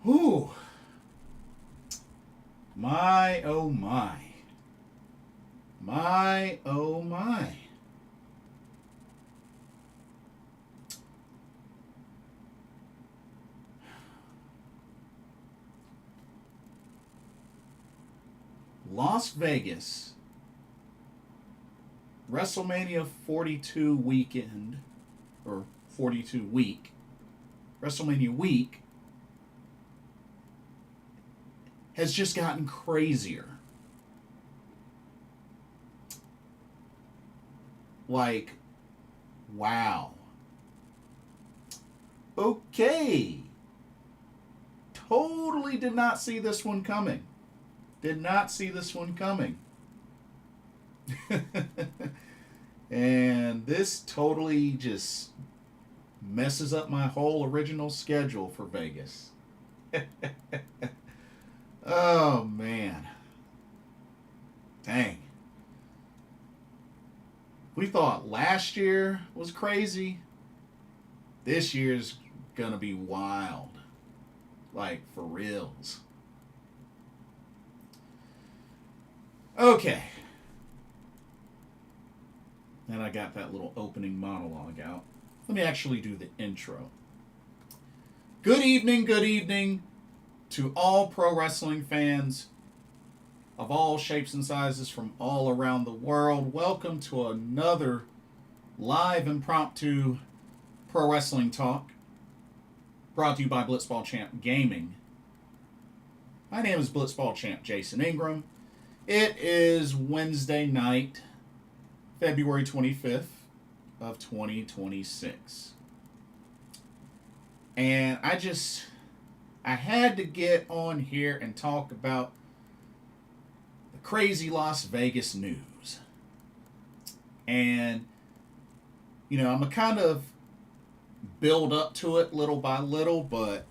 Whew. My, oh my. My, oh my. Las Vegas, WrestleMania 42 weekend, or 42 week, WrestleMania week, has just gotten crazier. Like, wow. Okay. Totally did not see this one coming. Did not see this one coming. And this totally just messes up my whole original schedule for Vegas. Oh, man. Dang. We thought last year was crazy. This year's gonna be wild. Like, for reals. Okay. And I got that little opening monologue out. Let me actually do the intro. Good evening to all pro wrestling fans of all shapes and sizes from all around the world. Welcome to another live impromptu pro wrestling talk brought to you by Blitzball Champ Gaming. My name is Blitzball Champ Jason Ingram. It is Wednesday night, February 25th of 2026. And I had to get on here and talk about the crazy Las Vegas news. And, I'm going to kind of build up to it little by little, but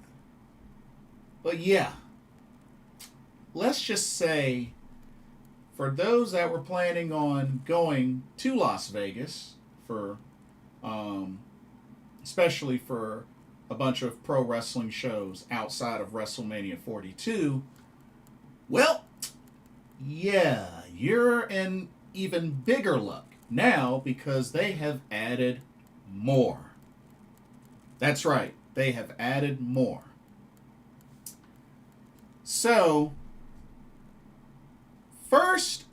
yeah. Let's just say, for those that were planning on going to Las Vegas for, especially for a bunch of pro wrestling shows outside of WrestleMania 42, well, yeah, you're in even bigger luck now because they have added more. That's right, they have added more. So, first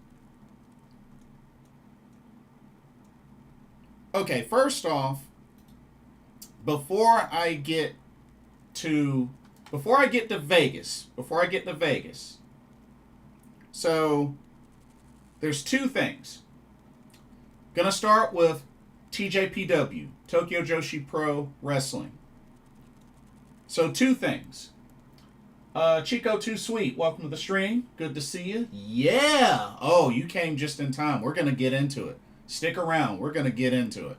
off, before I get to Vegas, so there's two things. Gonna start with TJPW, Tokyo Joshi Pro Wrestling. So two things. Chico Too Sweet, welcome to the stream. Good to see you. Yeah. Oh, you came just in time. We're gonna get into it. Stick around. We're gonna get into it.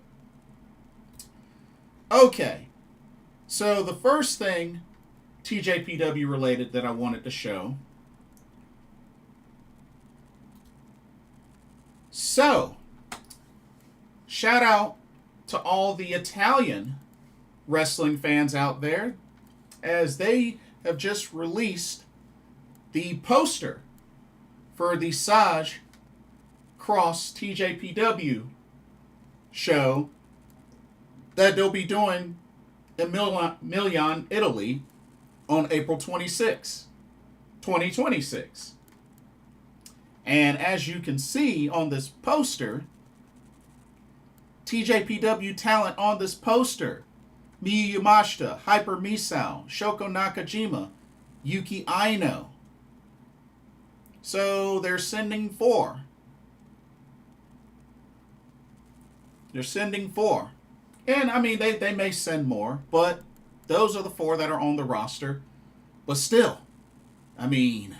Okay. So the first thing TJPW related that I wanted to show. So, shout out to all the Italian wrestling fans out there as they have just released the poster for the Sage Cross TJPW show that they'll be doing in Milan, Italy on April 26, 2026. And as you can see on this poster, TJPW talent on this poster: Miyu Yamashita, Hyper Misao, Shoko Nakajima, Yuki Aino. So they're sending four. And I mean, they may send more, but those are the four that are on the roster. But still, I mean,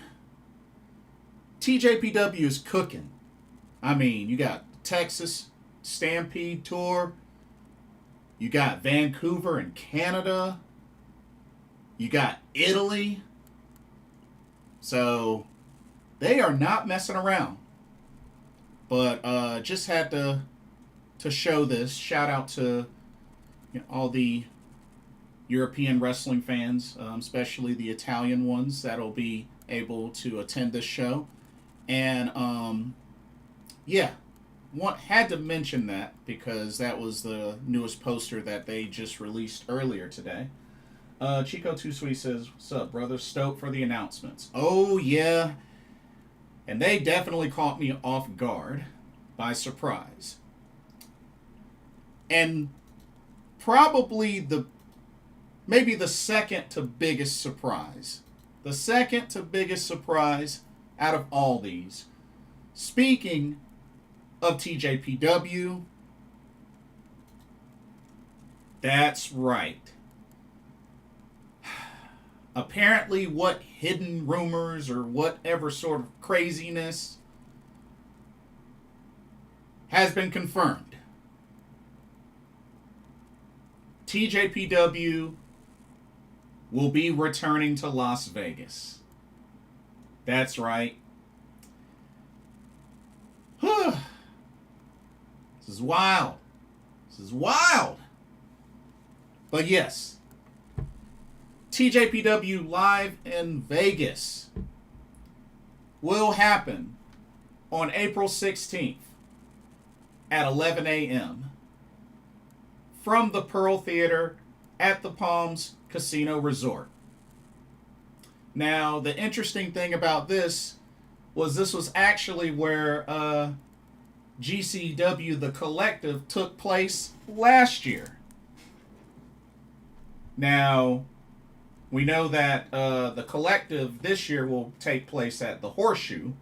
TJPW is cooking. I mean, you got Texas Stampede Tour. You got Vancouver in Canada. You got Italy. So they are not messing around. But just had to show this. Shout out to all the European wrestling fans, especially the Italian ones that'll be able to attend this show. And yeah, had to mention that because that was the newest poster that they just released earlier today. Chico Too Sweet says, "What's up, brother? Stoked for the announcements." Oh yeah, and they definitely caught me off guard, by surprise, and probably maybe the second to biggest surprise, out of all these. Speaking of TJPW, that's right. Apparently, what hidden rumors or whatever sort of craziness has been confirmed. TJPW will be returning to Las Vegas. That's right. This is wild. But yes, TJPW Live in Vegas will happen on April 16th at 11 a.m. from the Pearl Theater at the Palms Casino Resort. Now, the interesting thing about this was actually where GCW The Collective took place last year. Now, we know that The Collective this year will take place at the Horseshoe.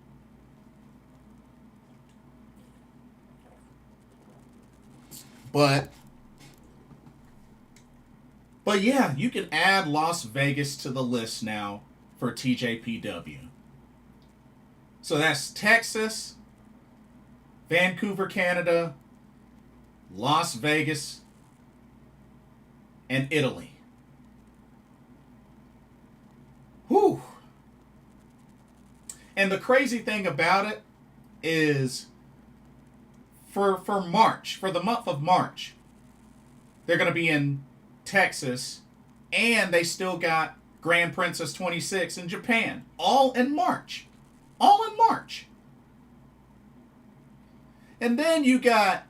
But yeah, you can add Las Vegas to the list now for TJPW. So that's Texas, Vancouver, Canada, Las Vegas, and Italy. Whew. And the crazy thing about it is for March, for the month of March, they're going to be in Texas, and they still got Grand Princess 26 in Japan. All in March. And then you got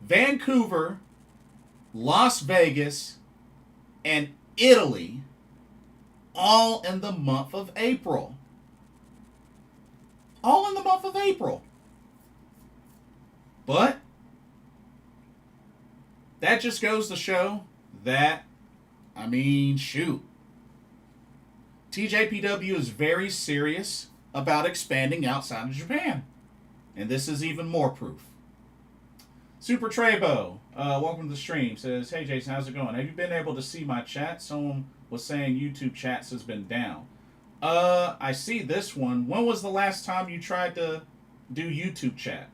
Vancouver, Las Vegas, and Italy all in the month of April. But that just goes to show that, shoot. TJPW is very serious about expanding outside of Japan. And this is even more proof. Super Trebo, welcome to the stream, says, "Hey Jason, how's it going? Have you been able to see my chat? Someone was saying YouTube chats has been down." I see this one. When was the last time you tried to do YouTube chat?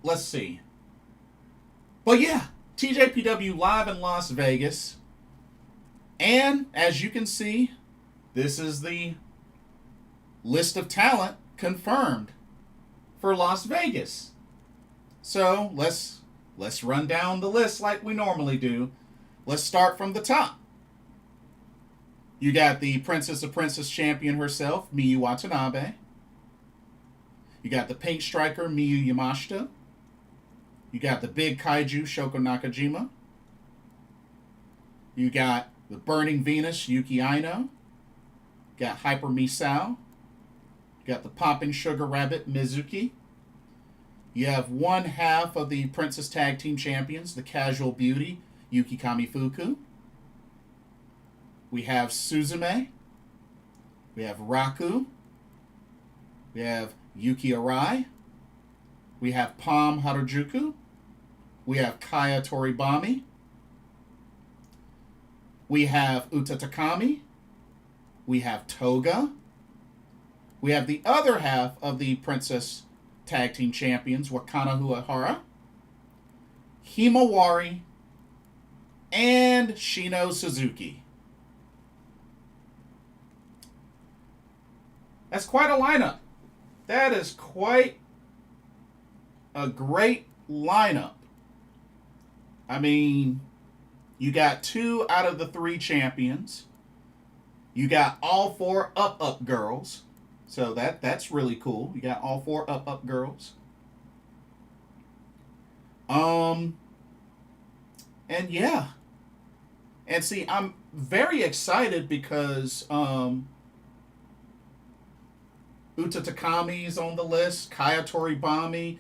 Let's see. But yeah, TJPW live in Las Vegas. And as you can see, this is the list of talent confirmed for Las Vegas. So let's run down the list like we normally do. Let's start from the top. You got the Princess of Princess champion herself, Miyu Watanabe. You got the Pink Striker, Miyu Yamashita. You got the Big Kaiju, Shoko Nakajima. You got the Burning Venus, Yuki Aino. You got Hyper Misao. You got the Popping Sugar Rabbit, Mizuki. You have one half of the Princess Tag Team Champions, the Casual Beauty, Yuki Kamifuku. We have Suzume. We have Raku. We have Yuki Arai. We have Palm Harajuku. We have Kaya Toribami. We have Uta Takami. We have Toga. We have the other half of the Princess Tag Team Champions, Wakana Huahara, Himawari, and Shino Suzuki. That's quite a lineup. That is quite a great lineup. I mean, you got 2 out of the 3 champions. You got all 4 up girls. So that's really cool. You got all 4 up girls. And yeah. And see, I'm very excited because Uta Takami's on the list. Kaya Toribami.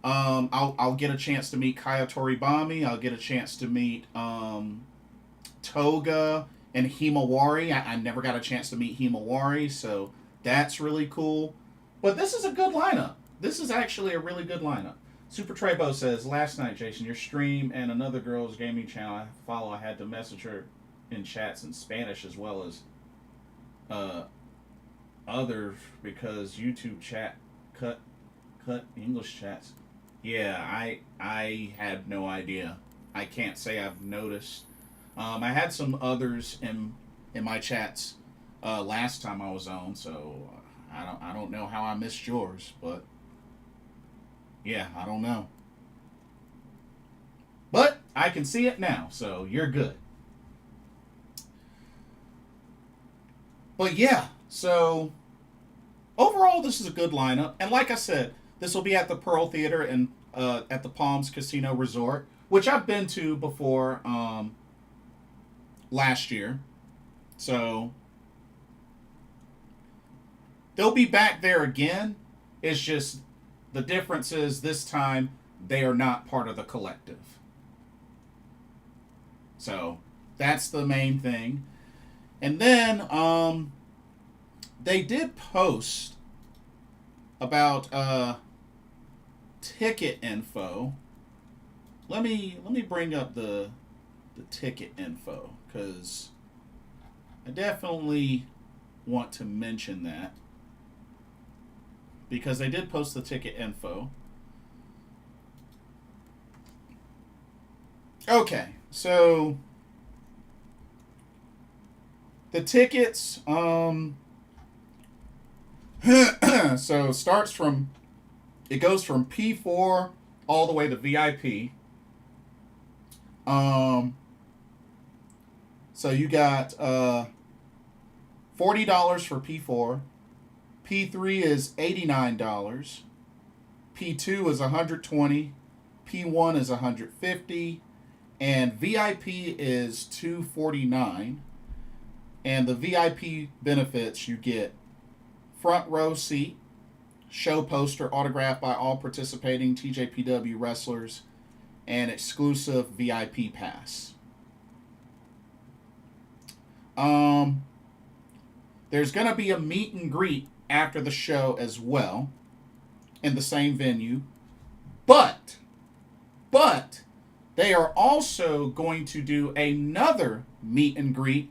I'll get a chance to meet Kaya Toribami. I'll get a chance to meet Toga and Himawari. I never got a chance to meet Himawari, so that's really cool. But this is a good lineup. This is actually a really good lineup. Super Trebo says, last night, Jason, your stream and another girl's gaming channel I follow, I had to message her in chats in Spanish as well as others because YouTube chat cut English chats. Yeah, I had no idea. I can't say I've noticed. I had some others in my chats last time I was on, so I don't know how I missed yours, but yeah, I don't know. But I can see it now, so you're good. But yeah, so overall, this is a good lineup. And like I said, this will be at the Pearl Theater and at the Palms Casino Resort, which I've been to before last year. So they'll be back there again. It's just the difference is this time they are not part of the collective. So that's the main thing. And then they did post about ticket info. Let me bring up the ticket info because I definitely want to mention that because they did post the ticket info. Okay, so the tickets so it goes from P4 all the way to VIP. So you got $40 for P4. P3 is $89. P2 is $120. P1 is $150. And VIP is $249. And the VIP benefits, you get front row seat, show poster autographed by all participating TJPW wrestlers, and exclusive VIP pass. There's going to be a meet and greet after the show as well in the same venue. But they are also going to do another meet and greet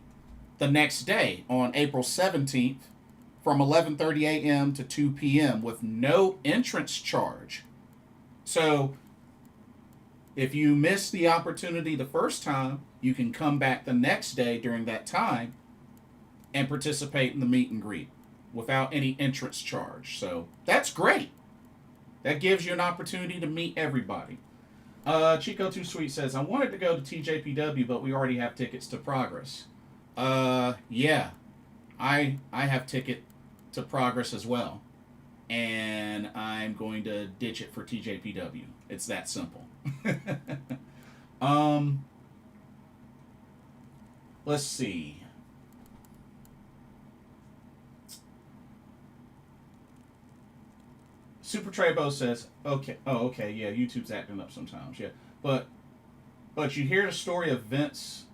the next day on April 17th from 11:30 a.m. to 2 p.m. with no entrance charge. So if you missed the opportunity the first time, you can come back the next day during that time and participate in the meet and greet without any entrance charge. So that's great. That gives you an opportunity to meet everybody. Chico Too Sweet says, I wanted to go to TJPW, but we already have tickets to Progress. Yeah. I have ticket to Progress as well. And I'm going to ditch it for TJPW. It's that simple. Let's see. Super Trebo says, okay, yeah, YouTube's acting up sometimes, yeah. But you hear the story of Vince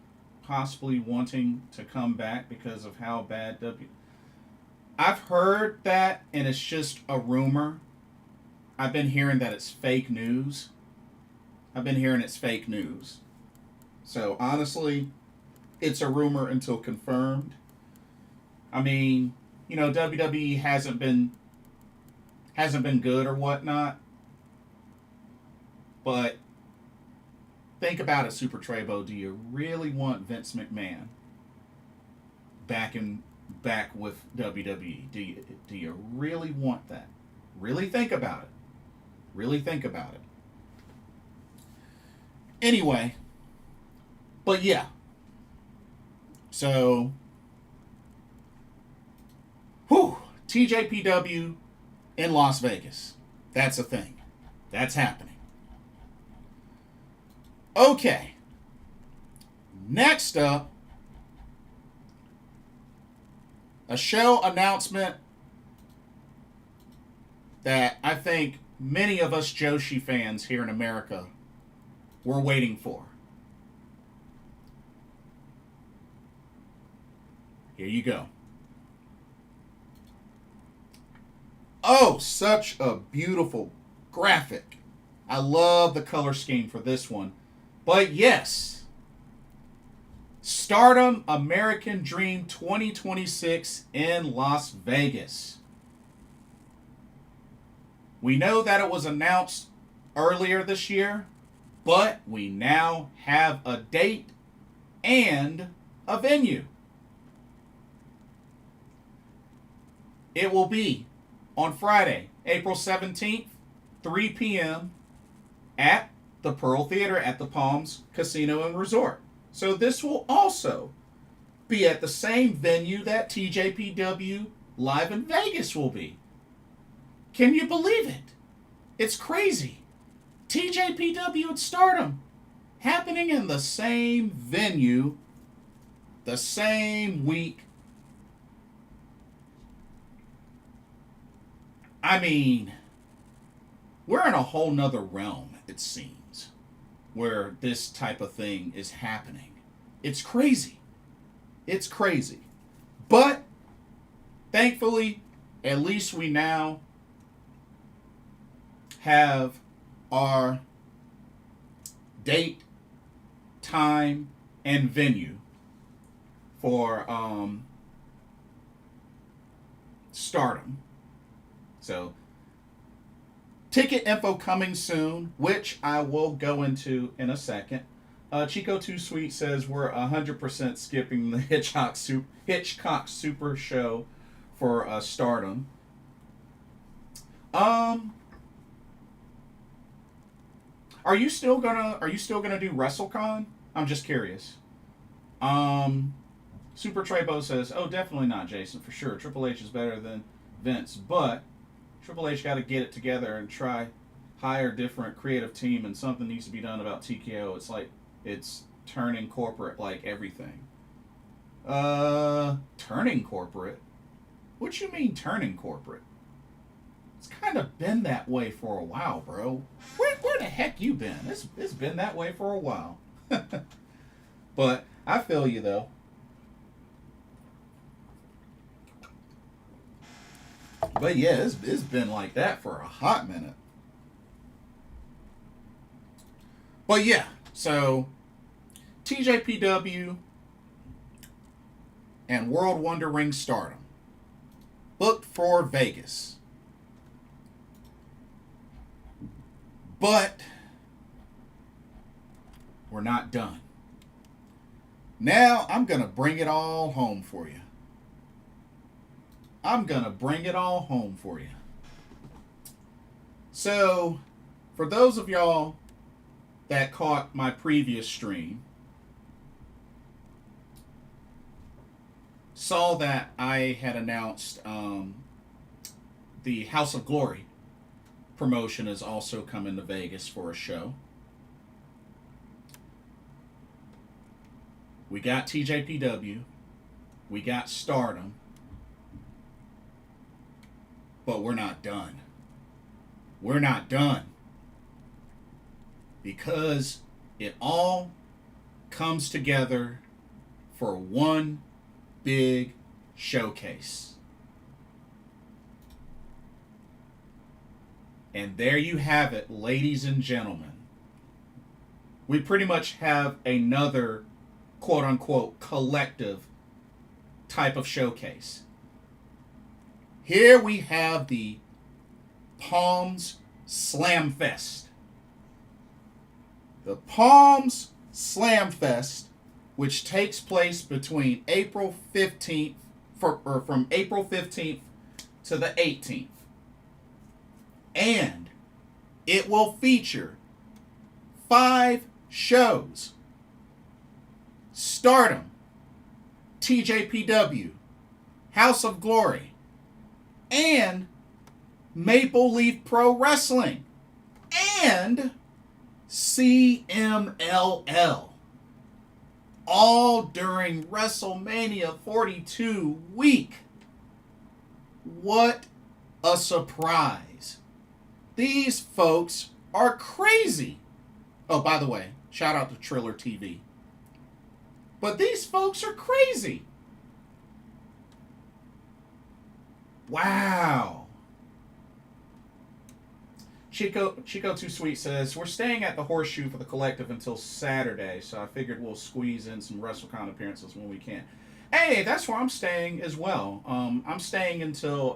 possibly wanting to come back because of how bad I've heard that, and it's just a rumor. I've been hearing that it's fake news. So honestly, it's a rumor until confirmed. I mean, WWE hasn't been good or whatnot. But think about it, Super Trebo. Do you really want Vince McMahon back with WWE? Do you really want that? Really think about it. Really think about it. Anyway, but yeah. So, TJPW in Las Vegas. That's a thing. That's happening. Okay. Next up, a show announcement that I think many of us Joshi fans here in America were waiting for. Here you go. Oh, such a beautiful graphic. I love the color scheme for this one. But yes, Stardom American Dream 2026 in Las Vegas. We know that it was announced earlier this year, but we now have a date and a venue. It will be on Friday, April 17th, 3 p.m. at the Pearl Theater at the Palms Casino and Resort. So this will also be at the same venue that TJPW Live in Vegas will be. Can you believe it? It's crazy. TJPW and Stardom happening in the same venue, the same week. I mean, we're in a whole nother realm, it seems, where this type of thing is happening. It's crazy. It's crazy. But, thankfully, at least we now have our date, time, and venue for Stardom. So, ticket info coming soon, which I will go into in a second. Chico Too Sweet says we're 100% skipping the Hitchcock Super Show for Stardom. Are you still gonna do WrestleCon? I'm just curious. Super Trebo says, oh, definitely not, Jason, for sure. Triple H is better than Vince, but Triple H got to get it together and hire different creative team, and something needs to be done about TKO. It's like it's turning corporate like everything. Turning corporate? What you mean turning corporate? It's kind of been that way for a while, bro. Where the heck you been? It's been that way for a while. But I feel you though. But yeah, it's been like that for a hot minute. But yeah, so TJPW and World Wonder Ring Stardom booked for Vegas. But we're not done. Now I'm going to bring it all home for you. So, for those of y'all that caught my previous stream, saw that I had announced the House of Glory promotion is also coming to Vegas for a show. We got TJPW, we got Stardom, but we're not done. We're not done. Because it all comes together for one big showcase. And there you have it, ladies and gentlemen. We pretty much have another quote-unquote collective type of showcase. Here we have the Palms Slam Fest. The Palms Slam Fest, which takes place between April 15th, from April 15th to the 18th. And It will feature 5 shows: Stardom, TJPW, House of Glory, and Maple Leaf Pro Wrestling, and CMLL. All during WrestleMania 42 week. What a surprise. These folks are crazy. Oh, by the way, shout out to Triller TV. But these folks are crazy. Wow. Chico Too Sweet says, we're staying at the Horseshoe for the collective until Saturday, so I figured we'll squeeze in some WrestleCon appearances when we can. Hey, that's where I'm staying as well. I'm staying until,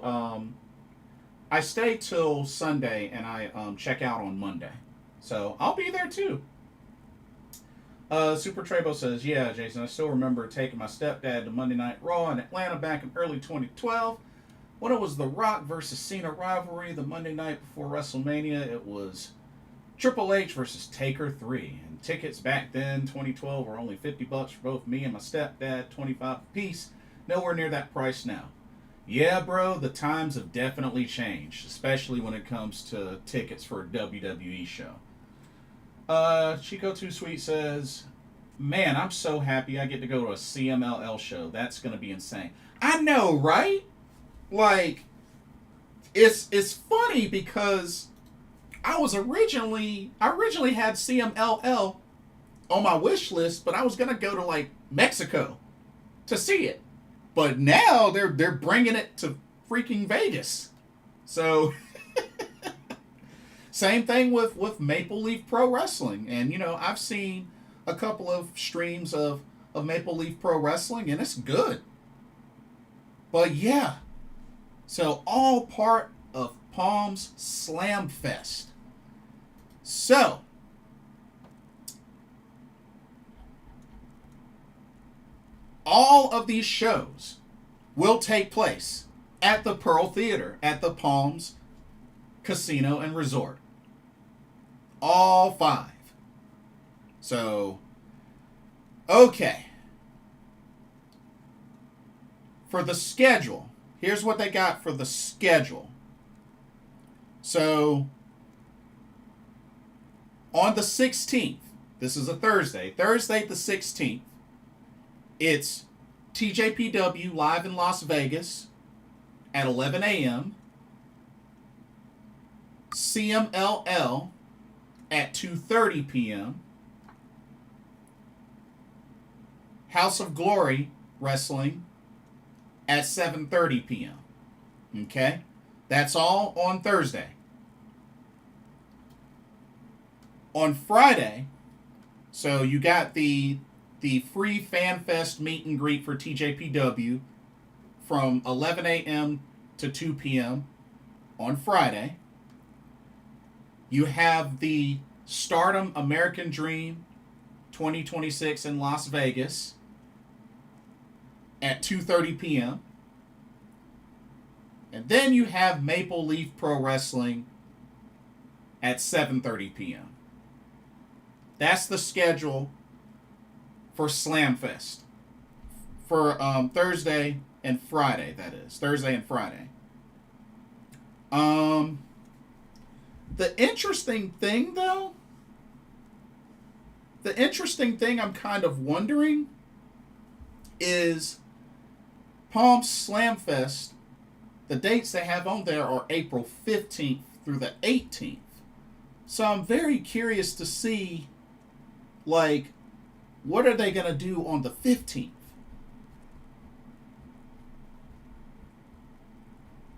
I stay till Sunday, and I check out on Monday. So I'll be there too. Super Trebo says, yeah, Jason, I still remember taking my stepdad to Monday Night Raw in Atlanta back in early 2012. When it was the Rock versus Cena rivalry, the Monday night before WrestleMania, it was Triple H versus Taker 3. And tickets back then, 2012, were only $50 for both me and my stepdad, $25 a piece. Nowhere near that price now. Yeah, bro, the times have definitely changed, especially when it comes to tickets for a WWE show. Chico Too Sweet says, man, I'm so happy I get to go to a CMLL show. That's going to be insane. I know, right? Like, it's funny because I originally had CMLL on my wish list, but I was gonna go to like Mexico to see it. But now they're bringing it to freaking Vegas. So same thing with Maple Leaf Pro Wrestling, and you know I've seen a couple of streams of Maple Leaf Pro Wrestling, and it's good. But yeah. So, all part of Palms Slam Fest. So, all of these shows will take place at the Pearl Theater at the Palms Casino and Resort. All 5. So, okay. For the schedule, here's what they got for the schedule. So, on the 16th, this is a Thursday the 16th, it's TJPW live in Las Vegas at 11 a.m., CMLL at 2:30 p.m., House of Glory Wrestling at 7:30 p.m. Okay? That's all on Thursday. On Friday, so you got the free Fan Fest meet and greet for TJPW from 11 a.m. to 2 p.m. on Friday. You have the Stardom American Dream 2026 in Las Vegas at 2:30 p.m. And then you have Maple Leaf Pro Wrestling at 7:30 p.m. That's the schedule for Slamfest for Thursday and Friday, that is. Thursday and Friday. The interesting thing, though, I'm kind of wondering is Palm Slamfest, the dates they have on there are April 15th through the 18th. So I'm very curious to see, like, what are they going to do on the 15th?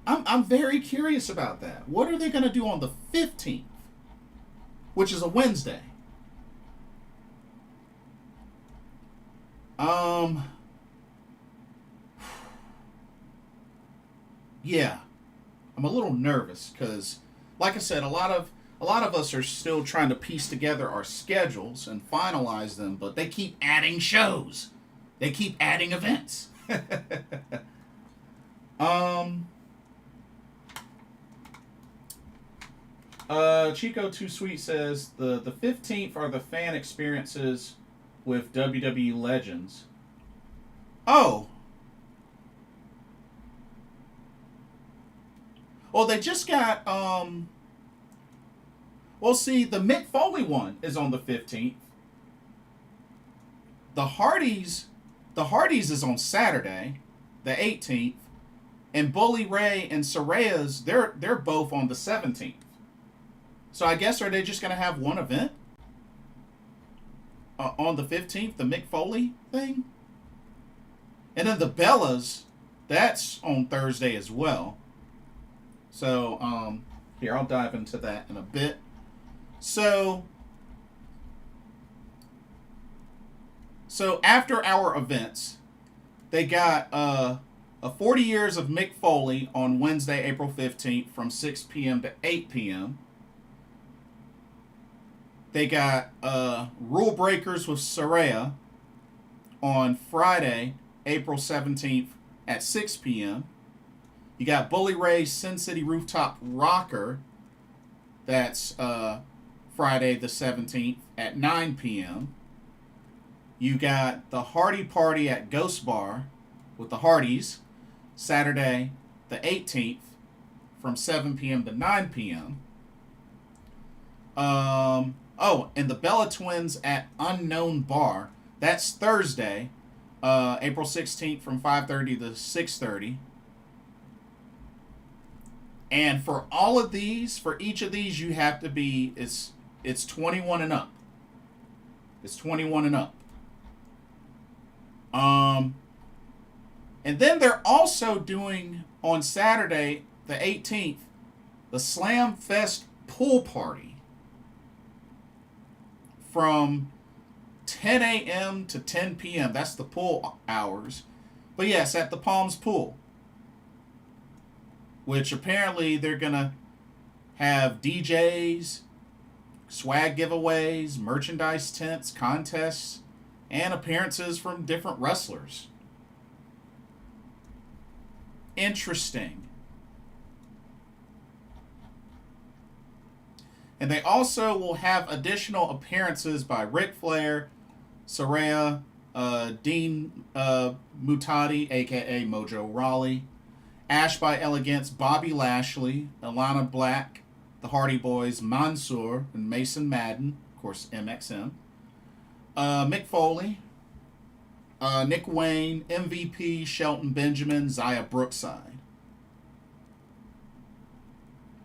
I'm very curious about that. What are they going to do on the 15th? Which is a Wednesday. Yeah. I'm a little nervous because, like I said, a lot of us are still trying to piece together our schedules and finalize them, but they keep adding shows. They keep adding events. Chico Too Sweet says the 15th are the fan experiences with WWE legends. Oh. Well, they just got well, see, the Mick Foley one is on the 15th. The Hardys is on Saturday, the 18th, and Bully Ray and Soraya's they're both on the 17th. So I guess are they just gonna have one event on the 15th, the Mick Foley thing, and then the Bellas, that's on Thursday as well. So here I'll dive into that in a bit. So after our events, they got a 40 years of Mick Foley on Wednesday, April 15th from 6 p.m. to 8 p.m. They got Rule Breakers with Saraya on Friday, April 17th at 6 p.m. You got Bully Ray's Sin City Rooftop Rocker. That's Friday the 17th at 9 p.m. You got the Hardy Party at Ghost Bar with the Hardys, Saturday the 18th from 7 p.m. to 9 p.m. And the Bella Twins at Unknown Bar. That's Thursday, April 16th from 5:30 to 6:30. And for all of these, for each of these, you have to be, it's 21 and up. It's 21 and up. And then they're also doing, on Saturday, the 18th, the Slam Fest Pool Party from 10 a.m. to 10 p.m. That's the pool hours. But yes, at the Palms Pool, which apparently they're going to have DJs, swag giveaways, merchandise tents, contests, and appearances from different wrestlers. Interesting. And they also will have additional appearances by Ric Flair, Saraya, Dean Mutati, a.k.a. Mojo Rawley, Ash by Elegance, Bobby Lashley, Alana Black, the Hardy Boys, Mansoor, and Mason Madden, of course, MXM, Mick Foley, Nick Wayne, MVP, Shelton Benjamin, Zaya Brookside.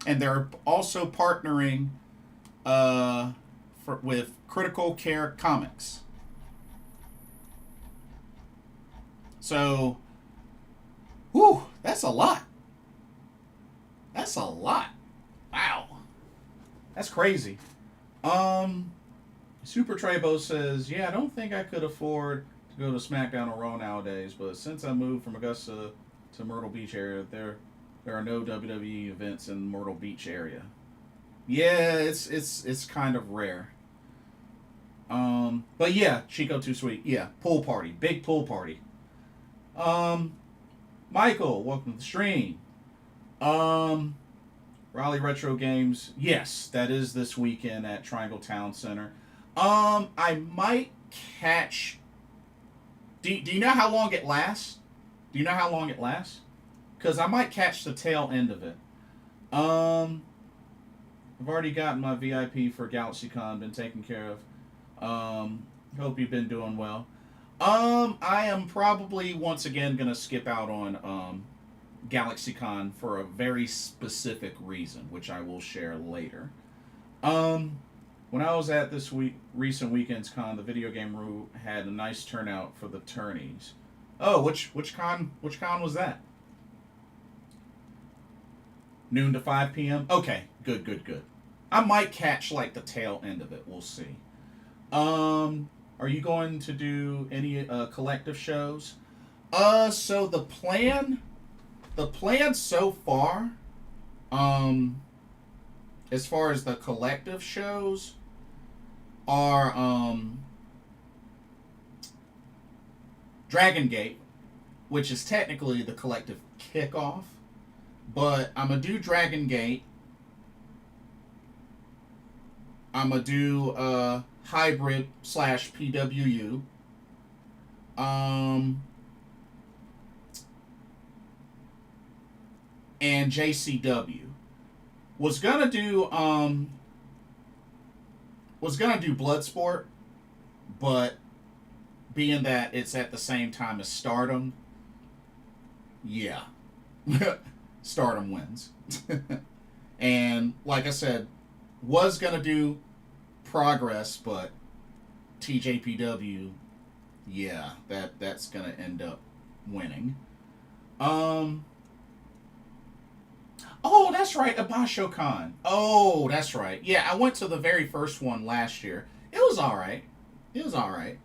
And they're also partnering with Critical Care Comics. So, whew, that's a lot. That's a lot. Wow. That's crazy. Super Trebo says, yeah, I don't think I could afford to go to SmackDown or Raw nowadays, but since I moved from Augusta to Myrtle Beach area, there are no WWE events in Myrtle Beach area. Yeah, it's kind of rare. But yeah, Chico Too Sweet. Yeah, pool party. Big pool party. Michael, welcome to the stream. Raleigh Retro Games. Yes, that is this weekend at Triangle Town Center. I might catch... Do you know how long it lasts? Do you know how long it lasts? Because I might catch the tail end of it. I've already gotten my VIP for GalaxyCon, been taken care of. Hope you've been doing well. I am probably once again gonna skip out on GalaxyCon for a very specific reason, which I will share later. When I was at this recent weekend's con, the Video Game Room had a nice turnout for the tourneys. Oh, which con was that? Noon to 5 p.m. Okay, good. I might catch like the tail end of it. We'll see. Are you going to do any collective shows? So the plan so far, as far as the collective shows, are Dragon Gate, which is technically the collective kickoff, but I'm gonna do Dragon Gate. I'm going to do hybrid slash PWU. And JCW. Was gonna do Bloodsport, but being that it's at the same time as Stardom, yeah. Stardom wins. And like I said, was gonna do Progress, but TJPW, yeah, that's gonna end up winning. Oh, that's right, Abashokan. Oh, that's right. Yeah, I went to the very first one last year. It was all right. It was all right.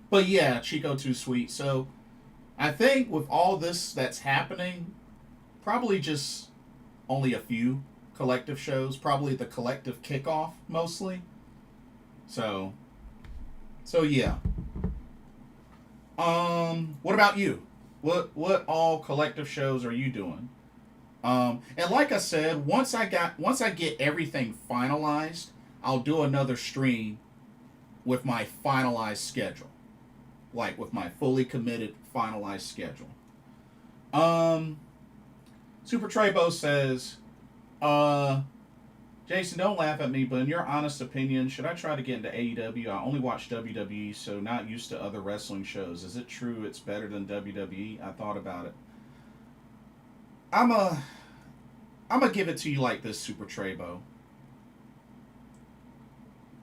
But yeah, Chico Too Sweet. So I think with all this that's happening, probably just only a few collective shows. Probably the collective kickoff mostly. So yeah. What about you? What all collective shows are you doing? And like I said, once I get everything finalized, I'll do another stream with my finalized schedule, like with my fully committed finalized schedule. Super Trebo says, Jason, don't laugh at me, but in your honest opinion, should I try to get into AEW? I only watch WWE, so not used to other wrestling shows. Is it true it's better than WWE? I thought about it. I'm a give it to you like this, Super Trebo.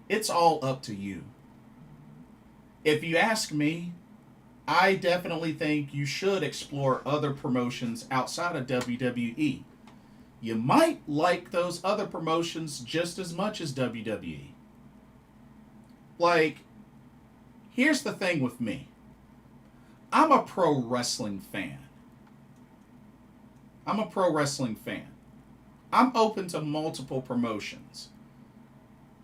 It's all up to you. If you ask me, I definitely think you should explore other promotions outside of WWE. You might like those other promotions just as much as WWE. Like, here's the thing with me. I'm a pro wrestling fan. I'm open to multiple promotions.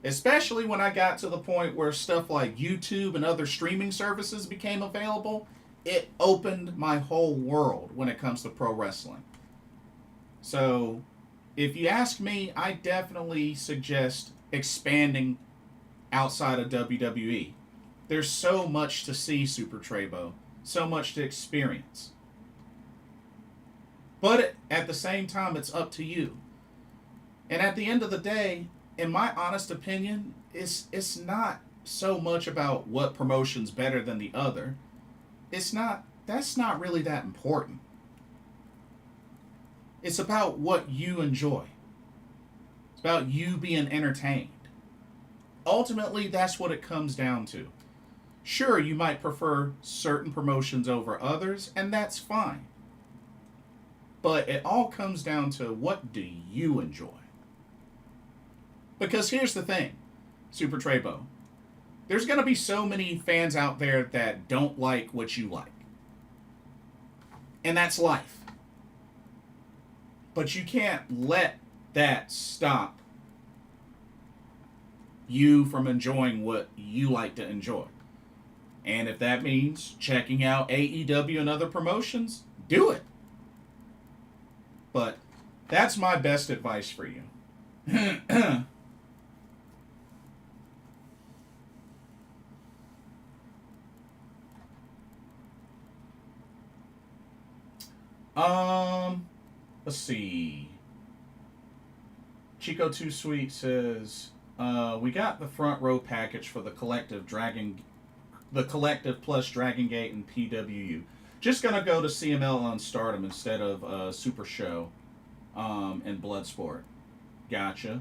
Especially when I got to the point where stuff like YouTube and other streaming services became available, it opened my whole world when it comes to pro wrestling. So, if you ask me, I definitely suggest expanding outside of WWE. There's so much to see, Super Trebo. So much to experience. But at the same time, it's up to you. And at the end of the day, in my honest opinion, it's not so much about what promotion's better than the other. That's not really that important. It's about what you enjoy. It's about you being entertained. Ultimately, that's what it comes down to. Sure, you might prefer certain promotions over others, and that's fine. But it all comes down to what do you enjoy? Because here's the thing, Super Trebo. There's going to be so many fans out there that don't like what you like. And that's life. But you can't let that stop you from enjoying what you like to enjoy. And if that means checking out AEW and other promotions, do it. But that's my best advice for you. Let's see. Chico Too Sweet says, we got the front row package for the collective plus Dragon Gate and PWU. Just gonna go to CMLL on Stardom instead of Super Show and Bloodsport. Gotcha.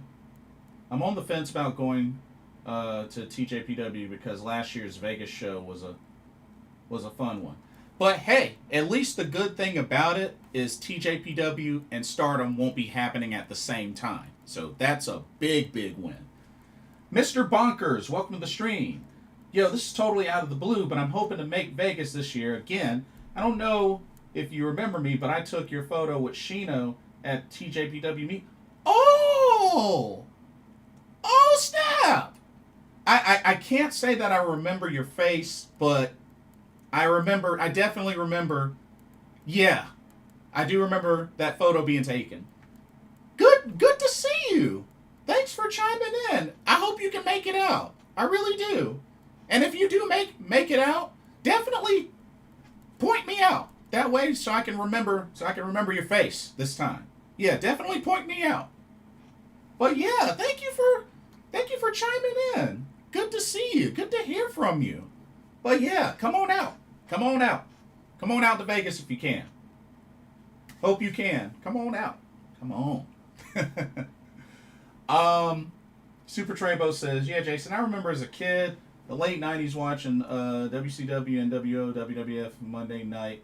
I'm on the fence about going to TJPW because last year's Vegas show was a fun one. But hey, at least the good thing about it is TJPW and Stardom won't be happening at the same time. So that's a big, big win. Mr. Bonkers, welcome to the stream. Yo, this is totally out of the blue, but I'm hoping to make Vegas this year again. I don't know if you remember me, but I took your photo with Shino at TJPW meet. Oh! Oh, snap! I can't say that I remember your face, but I definitely remember, yeah, I do remember that photo being taken. Good to you. Thanks for chiming in. I hope you can make it out. I really do. And if you do make it out, definitely point me out. That way so I can remember your face this time. Yeah, definitely point me out. But yeah, thank you for chiming in. Good to see you. Good to hear from you. But yeah, come on out. Come on out. Come on out to Vegas if you can. Hope you can. Come on out. Come on. Super Treybo says, yeah, Jason, I remember as a kid, the late 90s watching WCW and WWF Monday night,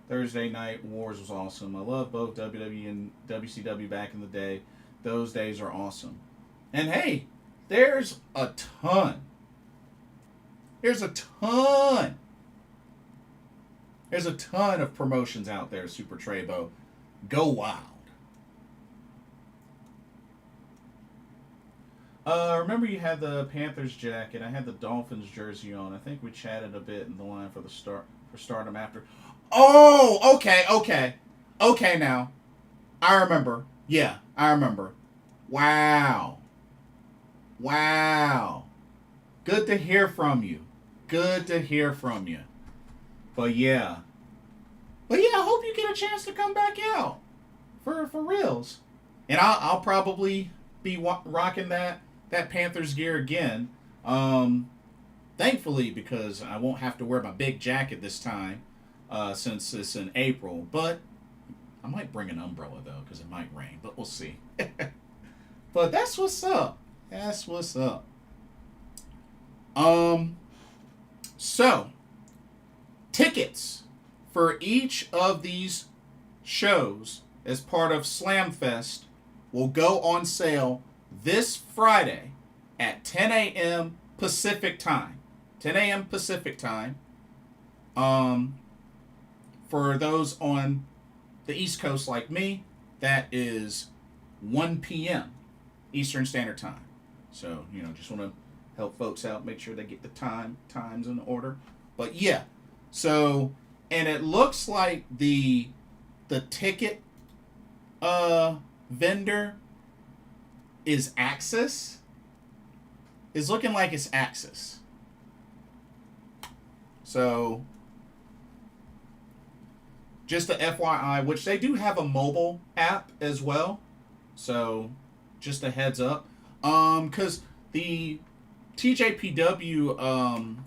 Thursday night wars was awesome. I love both WWE and WCW back in the day. Those days are awesome. And hey, there's a ton. There's a ton of promotions out there, Super Treybo. Go wild. Remember you had the Panthers jacket. I had the Dolphins jersey on. I think we chatted a bit in the line for Stardom after. Oh, okay now. I remember. Yeah, I remember. Wow. Good to hear from you. But yeah, I hope you get a chance to come back out for reals. And I'll probably be rocking that Panthers gear again. Thankfully, because I won't have to wear my big jacket this time, since it's in April. But I might bring an umbrella though, because it might rain. But we'll see. But that's what's up. So tickets for each of these shows as part of Slamfest will go on sale this Friday at 10 a.m. Pacific time. 10 a.m. Pacific time. For those on the East Coast like me, that is 1 p.m. Eastern Standard Time. So, just want to help folks out, make sure they get the times in order. But yeah, so, and it looks like the ticket vendor is Axis. It's looking like it's Axis. So, just a FYI, which they do have a mobile app as well. So, just a heads up. Because the TJPW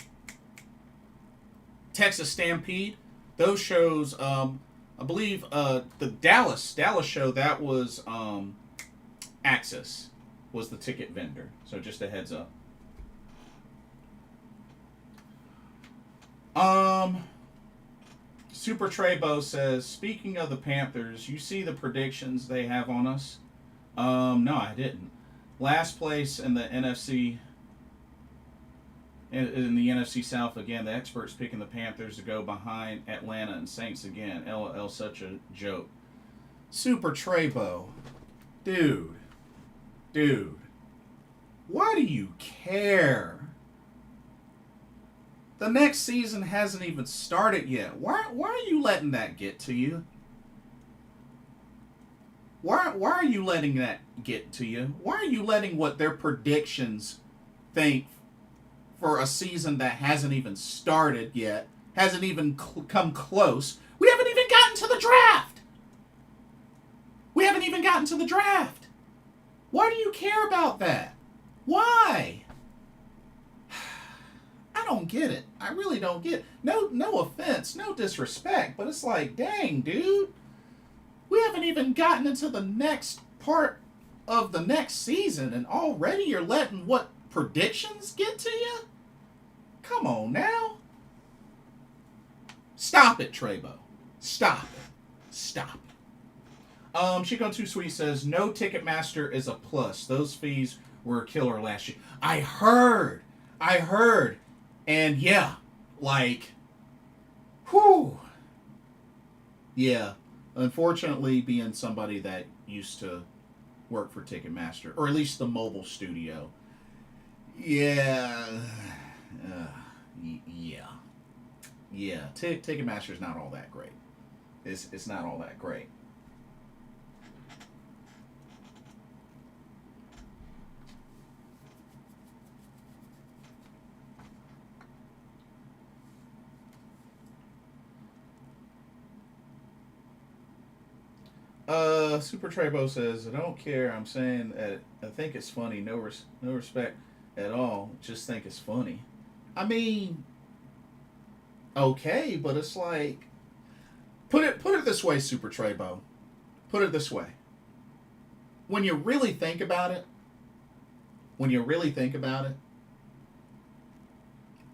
Texas Stampede, those shows, I believe the Dallas show, that was Axis was the ticket vendor. So just a heads up. Super Treybo says, speaking of the Panthers, you see the predictions they have on us? No, I didn't. Last place in the NFC, in the NFC South again. The experts picking the Panthers to go behind Atlanta and Saints again. LOL, such a joke. Super Treybo, dude, why do you care? The next season hasn't even started yet. Why are you letting that get to you? Why are you letting that get to you? Why are you letting what their predictions think for a season that hasn't even started yet, hasn't even come close? We haven't even gotten to the draft. Why do you care about that? Why? I don't get it. I really don't get it. No offense, no disrespect, but it's like, dang, dude. We haven't even gotten into the next part of the next season, and already you're letting what predictions get to you? Come on now. Stop it, Treybo. Stop it. Chico Too Sweet says, no Ticketmaster is a plus. Those fees were a killer last year. I heard. And yeah, like, whew. Yeah. Unfortunately, being somebody that used to work for Ticketmaster, or at least the mobile studio, yeah, Ticketmaster's not all that great. It's not all that great. Super Trebo says, I don't care. I'm saying that I think it's funny. No respect at all. Just think it's funny. I mean, okay, but it's like put it this way, Super Trebo. Put it this way. When you really think about it, when you really think about it,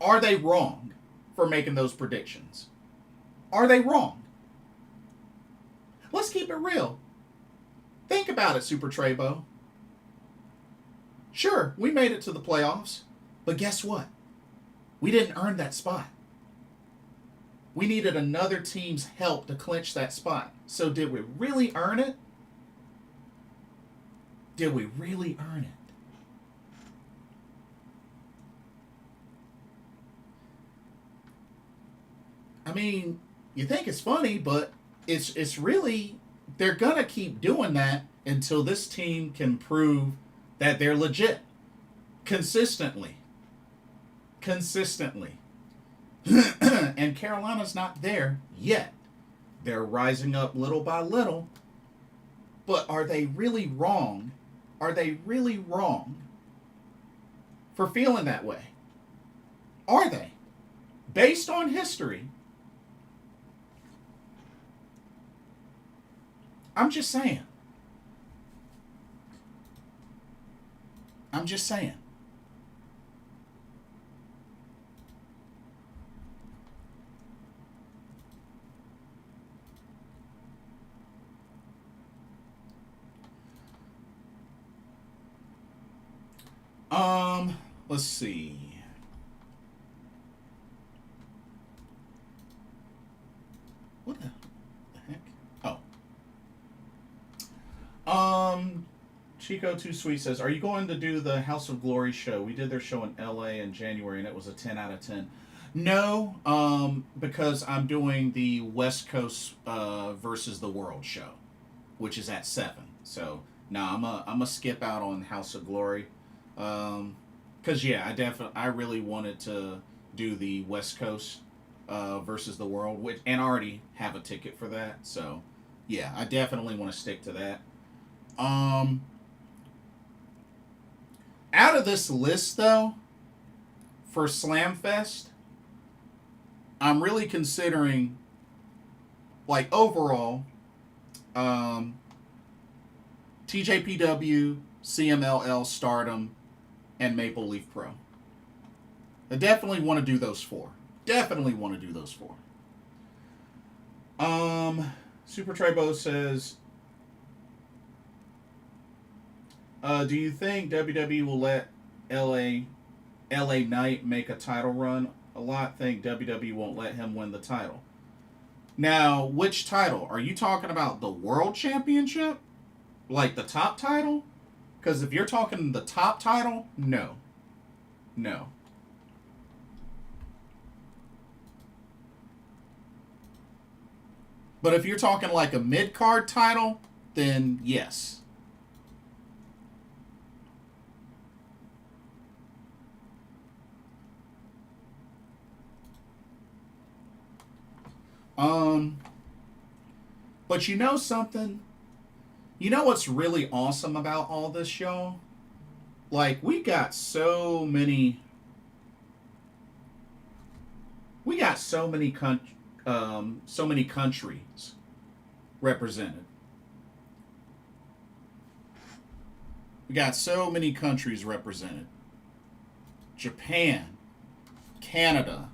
are they wrong for making those predictions? Are they wrong? Let's keep it real. Think about it, Super Trebo. Sure, we made it to the playoffs, but guess what? We didn't earn that spot. We needed another team's help to clinch that spot. So did we really earn it? Did we really earn it? I mean, you think it's funny, but it's really they're gonna keep doing that until this team can prove that they're legit consistently. Consistently. And Carolina's not there yet. They're rising up little by little. But are they really wrong? Are they really wrong for feeling that way? Are they? Based on history, I'm just saying. I'm just saying. Let's see. What the heck? Chico Too Sweet says, "Are you going to do the House of Glory show? We did their show in LA in January and it was a 10 out of 10." No, because I'm doing the West Coast versus the World show, which is at 7. So, no, I'm a skip out on House of Glory. Cause yeah, I really wanted to do the West Coast versus the World, which and I already have a ticket for that. So, yeah, I definitely want to stick to that. Um, Out of this list though, for Slamfest, I'm really considering like overall, um, TJPW, CMLL, Stardom, and Maple Leaf Pro. I definitely want to do those 4. Definitely want to do those 4. Super Trebo says, do you think WWE will let LA Knight make a title run? A lot think WWE won't let him win the title. Now, which title? Are you talking about the World Championship? Like the top title? Because if you're talking the top title, no. No. But if you're talking like a mid-card title, then yes. But you know something? You know what's really awesome about all this, y'all? Like, we got so many countries represented. We got so many countries represented. Japan, Canada,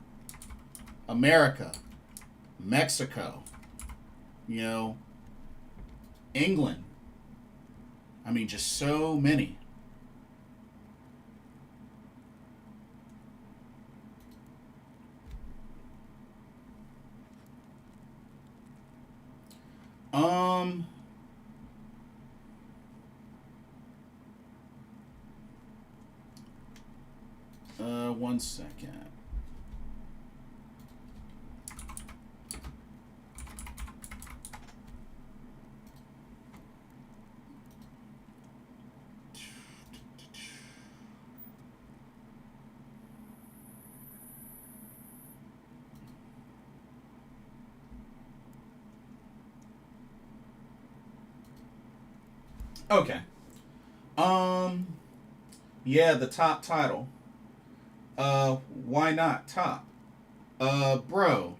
America, Mexico, you know, England. I mean, just so many. Um, 1 second. Okay. Um. Yeah, the top title. Why not top? Bro,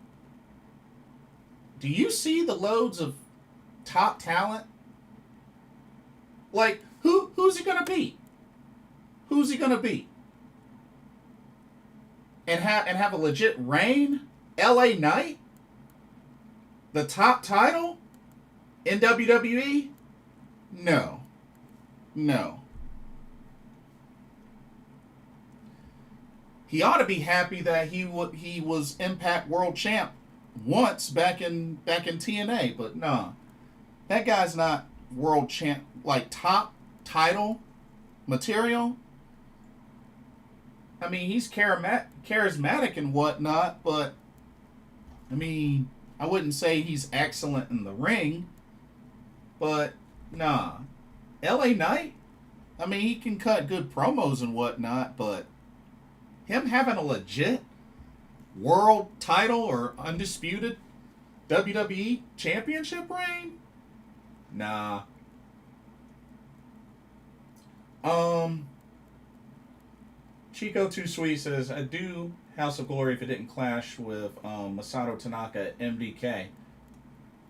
do you see the loads of top talent? Like, who's he gonna beat? Who's he gonna beat? And have a legit reign? LA Knight? The top title in WWE? No. No. He ought to be happy that he was Impact World Champ once back in TNA, but nah. That guy's not world champ like top title material. I mean, he's charismatic and whatnot, but I mean, I wouldn't say he's excellent in the ring, but nah. LA Knight, I mean, he can cut good promos and whatnot, but him having a legit world title or undisputed WWE championship reign? Nah. Um, Chico Too Sweet says, I do House of Glory if it didn't clash with Masato Tanaka at MDK.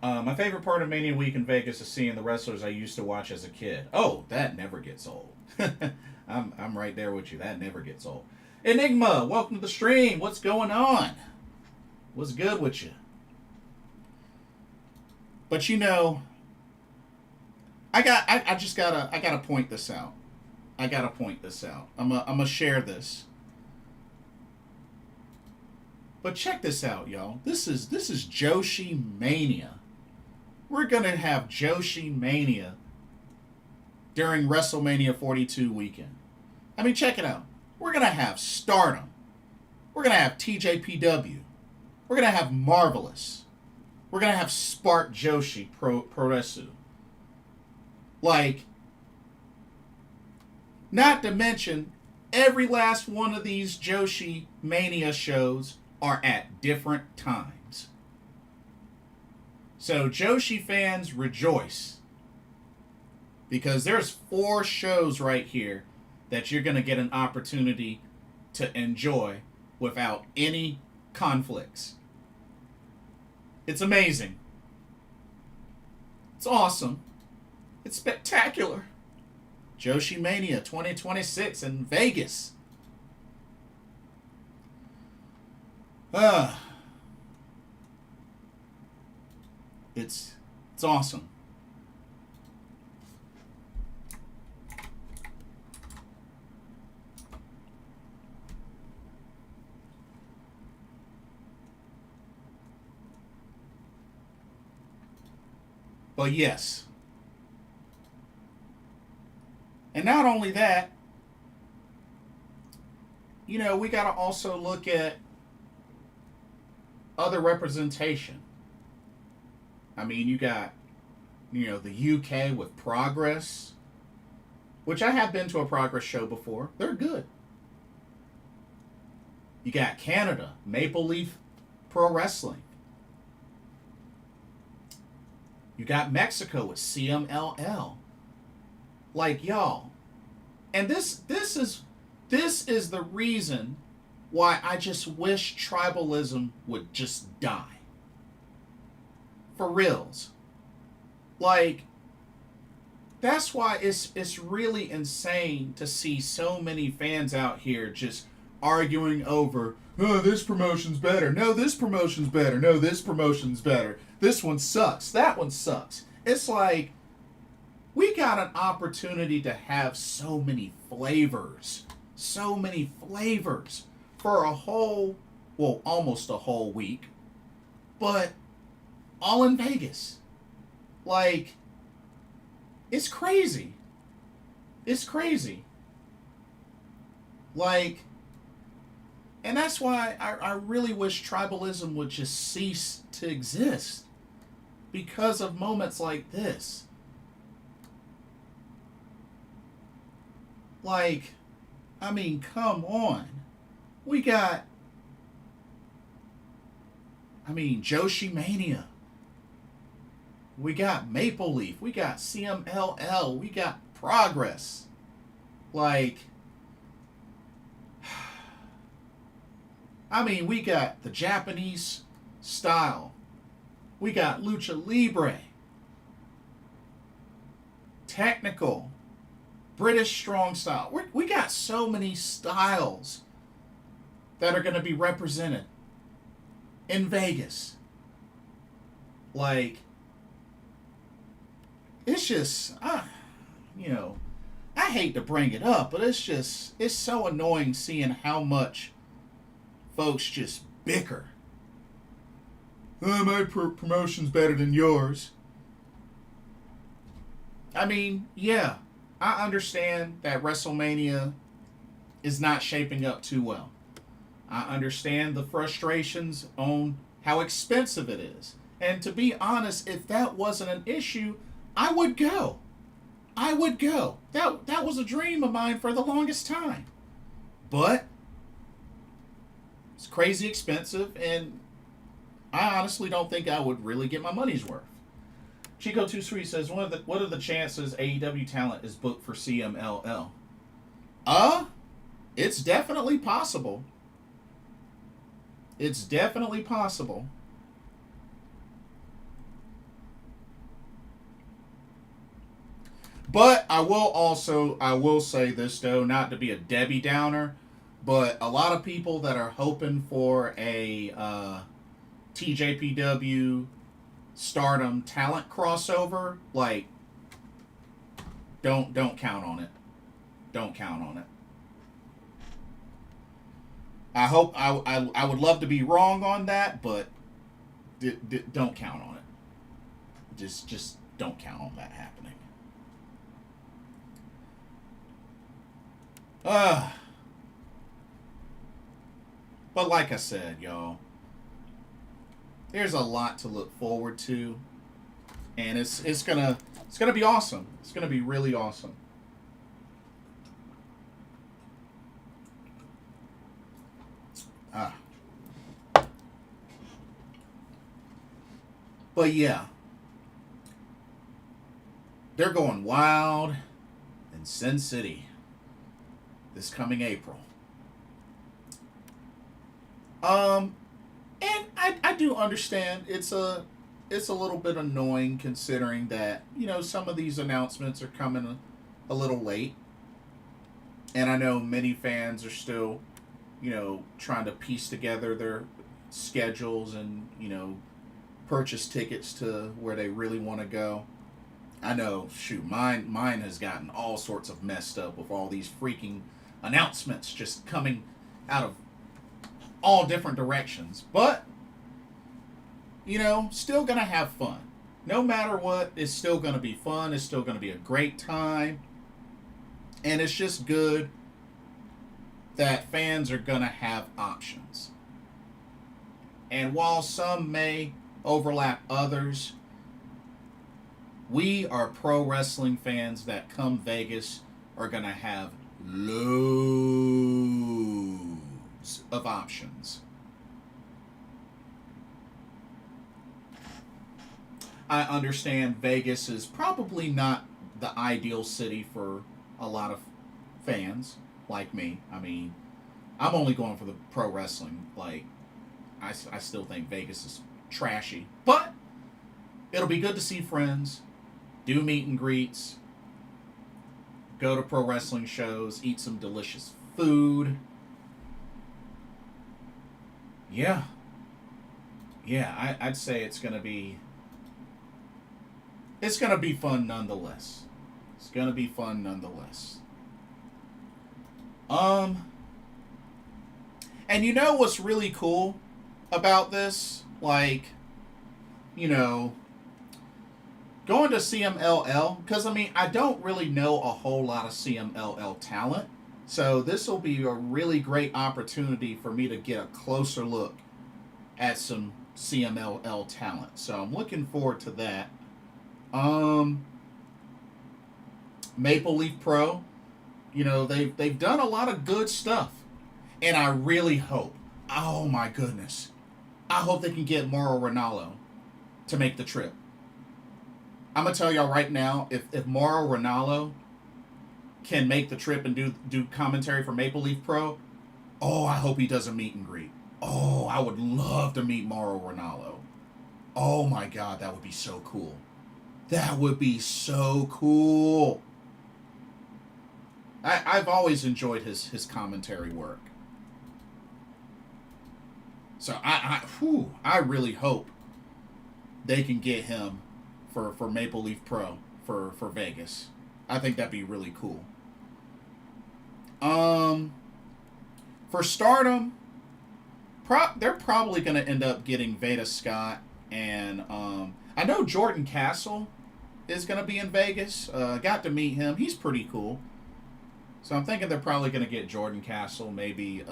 My favorite part of Mania Week in Vegas is seeing the wrestlers I used to watch as a kid. Oh, that never gets old. I'm right there with you. That never gets old. Enigma, welcome to the stream. What's going on? What's good with you? But you know, I gotta point this out. I'm gonna share this. But check this out, y'all. This is Joshi Mania. We're gonna have Joshi Mania during WrestleMania 42 weekend. I mean, check it out. We're gonna have Stardom. We're gonna have TJPW. We're gonna have Marvelous. We're gonna have Spark Joshi Proresu. Like, not to mention, every last one of these Joshi Mania shows are at different times. So Joshi fans, rejoice. Because there's 4 shows right here that you're going to get an opportunity to enjoy without any conflicts. It's amazing. It's awesome. It's spectacular. Joshi Mania 2026 in Vegas. It's awesome. But yes. And not only that, you know, we got to also look at other representation. I mean, you got, you know, the UK with Progress, which I have been to a Progress show before. They're good. You got Canada, Maple Leaf Pro Wrestling. You got Mexico with CMLL. Like, y'all. And this is the reason why I just wish tribalism would just die. For reals. Like, that's why it's really insane to see so many fans out here just arguing over, oh, this promotion's better. No, this promotion's better. No, this promotion's better. This one sucks. That one sucks. It's like, we got an opportunity to have so many flavors. So many flavors for a whole, well, almost a whole week. But all in Vegas. Like, it's crazy. It's crazy. Like, and that's why I really wish tribalism would just cease to exist. Because of moments like this. Like, I mean, come on. We got, I mean, Joshi Mania. We got Maple Leaf. We got CMLL. We got Progress. Like, I mean, we got the Japanese style. We got Lucha Libre. Technical. British strong style. We got so many styles that are going to be represented in Vegas. Like, it's just, you know, I hate to bring it up, but it's so annoying seeing how much folks just bicker. Oh, my promotion's better than yours. I mean, yeah, I understand that Wrestlemania is not shaping up too well. I understand the frustrations on how expensive it is. And to be honest, if that wasn't an issue, I would go. I would go. That was a dream of mine for the longest time. But it's crazy expensive, and I honestly don't think I would really get my money's worth. Chico23 says, what are the chances AEW talent is booked for CMLL? It's definitely possible. It's definitely possible. But I will say this though, not to be a Debbie Downer, but a lot of people that are hoping for a TJPW STARDOM talent crossover, like, don't count on it. Don't count on it. I would love to be wrong on that, but don't count on it. Just don't count on that happening. But like I said, y'all, there's a lot to look forward to, and it's gonna be awesome. It's gonna be really awesome. But yeah, they're going wild in Sin City this coming April. And I do understand it's a little bit annoying considering that, you know, some of these announcements are coming a little late. And I know many fans are still, you know, trying to piece together their schedules and, you know, purchase tickets to where they really want to go. I know, shoot, mine has gotten all sorts of messed up with all these freaking announcements just coming out of all different directions. But, you know, still gonna have fun. No matter what, it's still gonna be fun. It's still gonna be a great time. And it's just good that fans are gonna have options. And while some may overlap others, we are pro wrestling fans that come Vegas are gonna have loads of options. I understand Vegas is probably not the ideal city for a lot of fans like me. I mean, I'm only going for the pro wrestling. Like, I still think Vegas is trashy. But it'll be good to see friends, do meet and greets, go to pro wrestling shows, eat some delicious food. Yeah, I'd say it's gonna be fun nonetheless. It's gonna be fun nonetheless. And you know what's really cool about this? Like, you know, going to CMLL, because I mean, I don't really know a whole lot of CMLL talent. So this will be a really great opportunity for me to get a closer look at some CMLL talent. So I'm looking forward to that. Maple Leaf Pro, you know, they've done a lot of good stuff. And I really hope, oh my goodness, I hope they can get Mauro Ranallo to make the trip. I'm gonna tell y'all right now, if Mauro Ranallo can make the trip and do commentary for Maple Leaf Pro, oh, I hope he does a meet and greet. Oh, I would love to meet Mauro Ranallo. Oh my God, that would be so cool. That would be so cool. I've always enjoyed his commentary work. So I really hope they can get him for Maple Leaf Pro for Vegas. I think that'd be really cool. For Stardom, they're probably going to end up getting Veda Scott, and I know Jordan Castle is going to be in Vegas. Got to meet him. He's pretty cool. So I'm thinking they're probably going to get Jordan Castle, maybe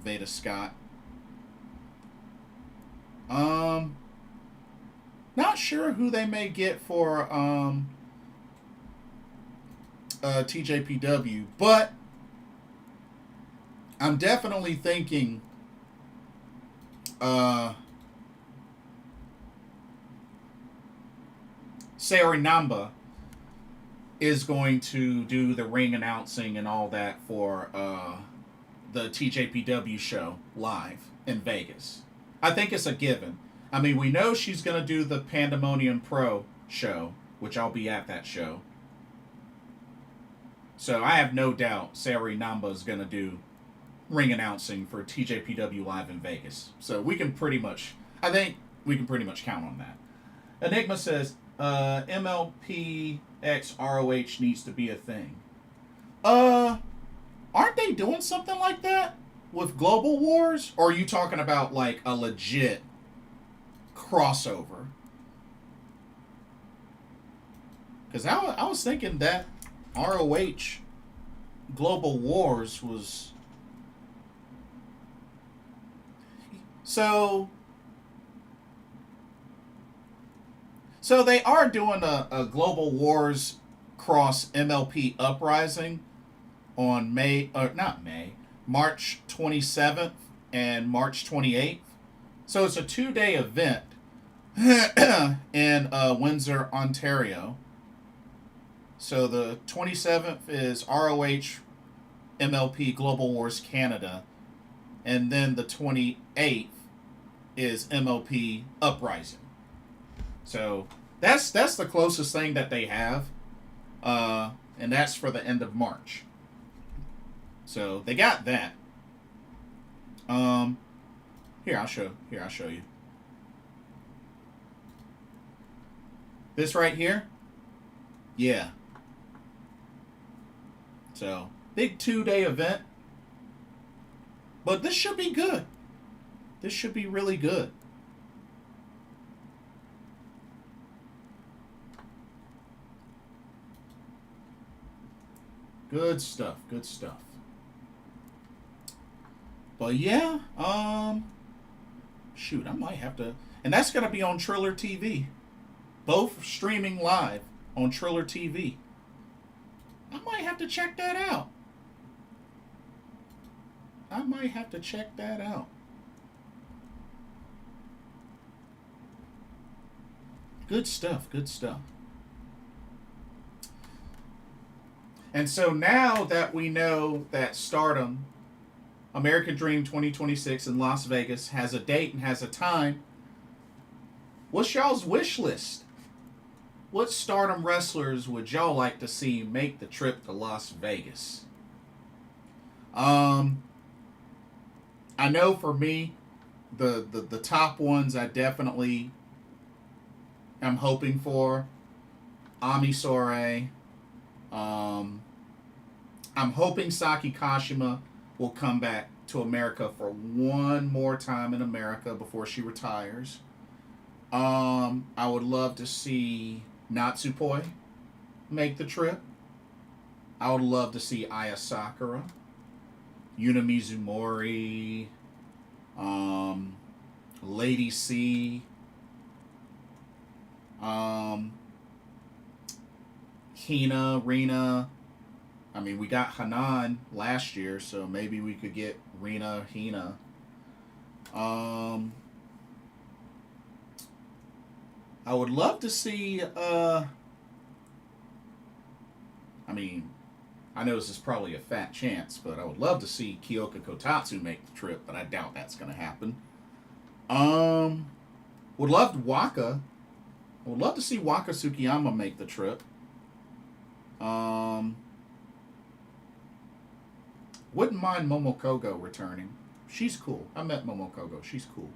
Veda Scott. Not sure who they may get for TJPW, but I'm definitely thinking Sayori Namba is going to do the ring announcing and all that for the TJPW show live in Vegas. I think it's a given. I mean, we know she's going to do the Pandemonium Pro show, which I'll be at that show. So I have no doubt Sayori Namba is going to do ring announcing for TJPW live in Vegas. So we can pretty much, I think we can pretty much count on that. Enigma says, MLP X ROH needs to be a thing. Aren't they doing something like that with Global Wars? Or are you talking about like a legit crossover? Because I was thinking that ROH Global Wars was... So they are doing a Global Wars cross MLP Uprising on March 27th and March 28th. So it's a 2-day event in Windsor, Ontario. So the 27th is ROH MLP Global Wars Canada, and then the 28th is MLP Uprising. So that's the closest thing that they have, and that's for the end of March. So they got that. Here I'll show you. This right here, yeah. So big 2-day event, but this should be good. This should be really good. Good stuff. Good stuff. But yeah, shoot, I might have to, and that's gonna be on Triller TV. Both streaming live on Triller TV. I might have to check that out. Good stuff. Good stuff. And so now that we know that Stardom, American Dream 2026 in Las Vegas has a date and has a time, what's y'all's wish list? What Stardom wrestlers would y'all like to see make the trip to Las Vegas? I know for me, the top ones I definitely am hoping for. Ami Sourei. I'm hoping Saki Kashima will come back to America for one more time in America before she retires. I would love to see Natsupoi make the trip. I would love to see Aya Sakura, Yuna Mizumori, Lady C, Hina, Rina. I mean, we got Hanan last year, so maybe we could get Rina, Hina. I would love to see mean, I know this is probably a fat chance, but I would love to see Kyoka Kotatsu make the trip, but I doubt that's going to happen. Would love Waka. I would love to see Waka Tsukiyama make the trip. Wouldn't mind Momokogo returning. She's cool. I met Momokogo. She's cool.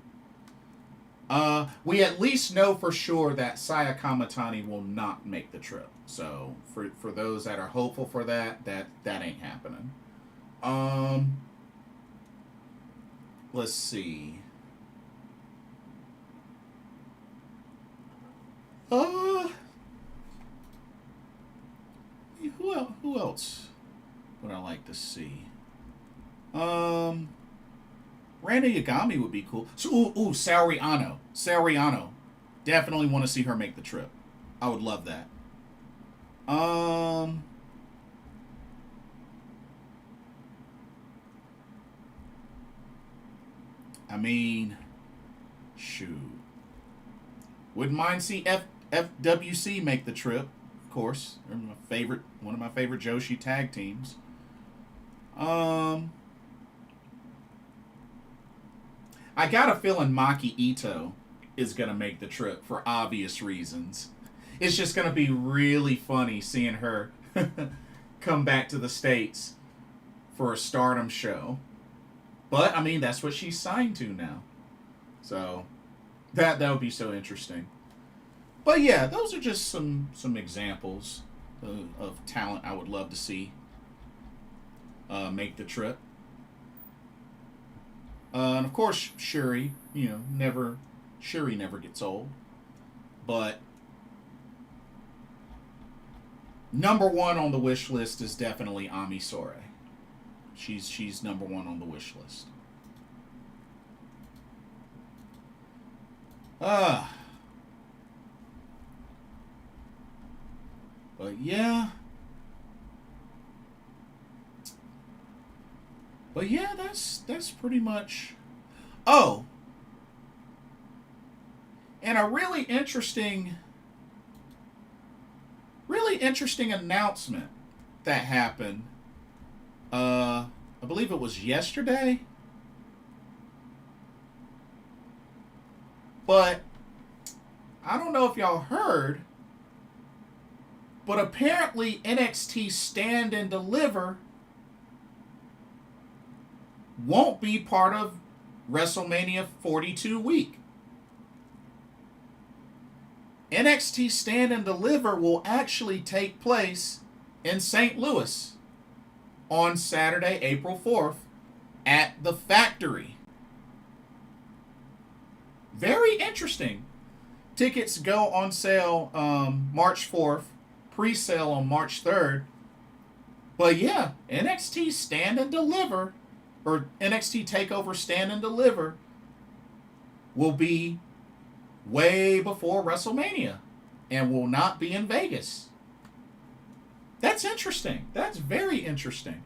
We at least know for sure that Saya Kamatani will not make the trip. So for those that are hopeful for that ain't happening. Let's see. Who else would I like to see? Randa Yagami would be cool. So, Saori Ano. Saori Ano. Definitely want to see her make the trip. I would love that. I mean, shoot. Wouldn't mind see FWC make the trip. Of course, they're one of my favorite Joshi tag teams. I got a feeling Maki Ito is going to make the trip for obvious reasons. It's just going to be really funny seeing her come back to the States for a Stardom show. But, I mean, that's what she's signed to now. So, that would be so interesting. But, yeah, those are just some examples of talent I would love to see make the trip. And of course, Shuri, Shuri never gets old. But number one on the wish list is definitely Ami Sourei. She's number one on the wish list. But yeah. But yeah, that's pretty much. Oh. And a really interesting announcement that happened. I believe it was yesterday. But I don't know if y'all heard, but apparently NXT Stand and Deliver won't be part of WrestleMania 42 week. NXT Stand and Deliver will actually take place in St. Louis on Saturday, April 4th at the Factory. Very interesting. Tickets go on sale March 4th, pre-sale on March 3rd. But yeah, NXT Stand and Deliver, or NXT TakeOver Stand and Deliver, will be way before WrestleMania and will not be in Vegas. That's interesting. That's very interesting.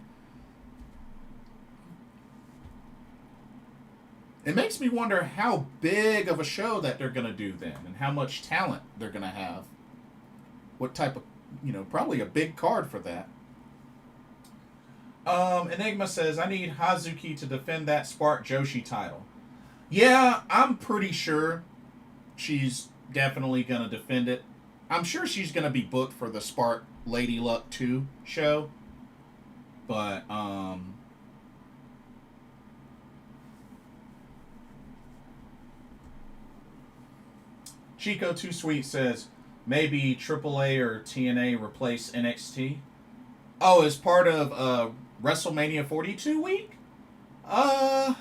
It makes me wonder how big of a show that they're going to do then and how much talent they're going to have. What type of, probably a big card for that. Enigma says, I need Hazuki to defend that Spark Joshi title. Yeah, I'm pretty sure she's definitely going to defend it. I'm sure she's going to be booked for the Spark Lady Luck 2 show. But, Chico Too Sweet says, maybe AAA or TNA replace NXT. Oh, as part of WrestleMania 42 week? I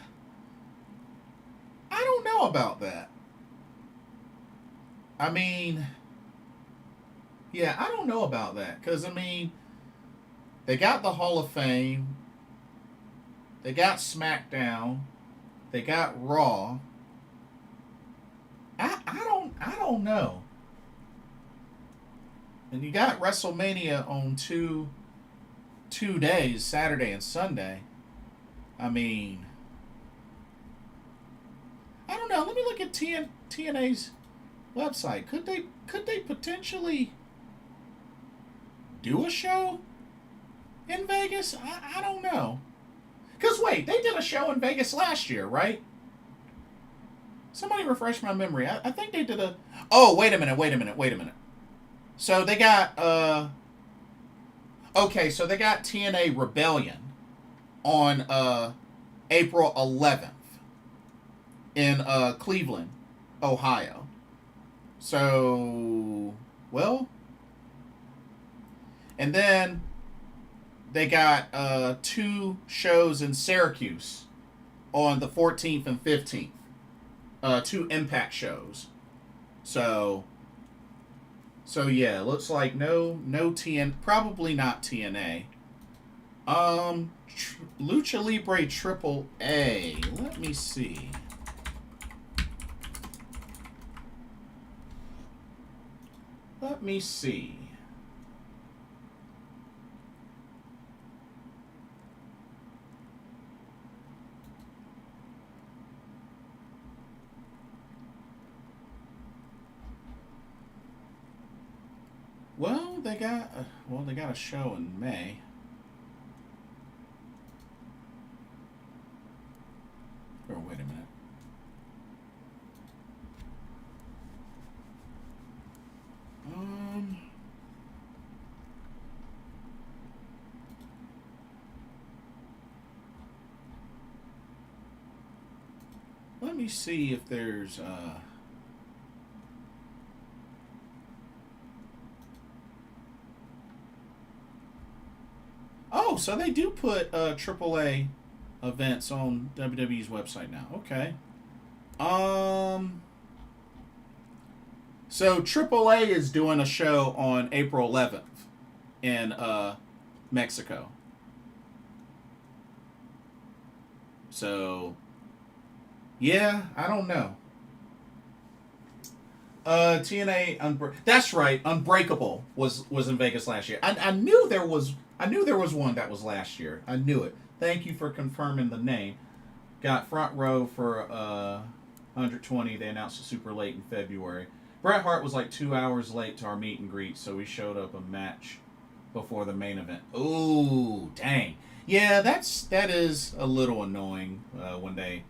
don't know about that. I mean, yeah, I don't know about that. Because, they got the Hall of Fame. They got SmackDown. They got Raw. I don't know. And you got WrestleMania on two days, Saturday and Sunday. I don't know. Let me look at TNA's website. Could they potentially do a show In Vegas? I don't know. Because, wait, they did a show in Vegas last year, right? Somebody refresh my memory. I think they did a... Oh, wait a minute. So they got, Okay, so they got TNA Rebellion on, April 11th in, Cleveland, Ohio. So, well... And then they got, 2 shows in Syracuse on the 14th and 15th. 2 Impact shows. So yeah, looks like no probably not TNA. Lucha Libre Triple A. Let me see. Well, they got a show in May. Oh, wait a minute. Let me see if there's Oh, so they do put AAA events on WWE's website now. Okay. So AAA is doing a show on April 11th in Mexico. So yeah, I don't know. TNA That's right. Unbreakable was in Vegas last year. I knew there was one that was last year. I knew it. Thank you for confirming the name. Got front row for 120. They announced it super late in February. Bret Hart was like 2 hours late to our meet and greet, so we showed up a match before the main event. Ooh, dang. Yeah, that is a little annoying when they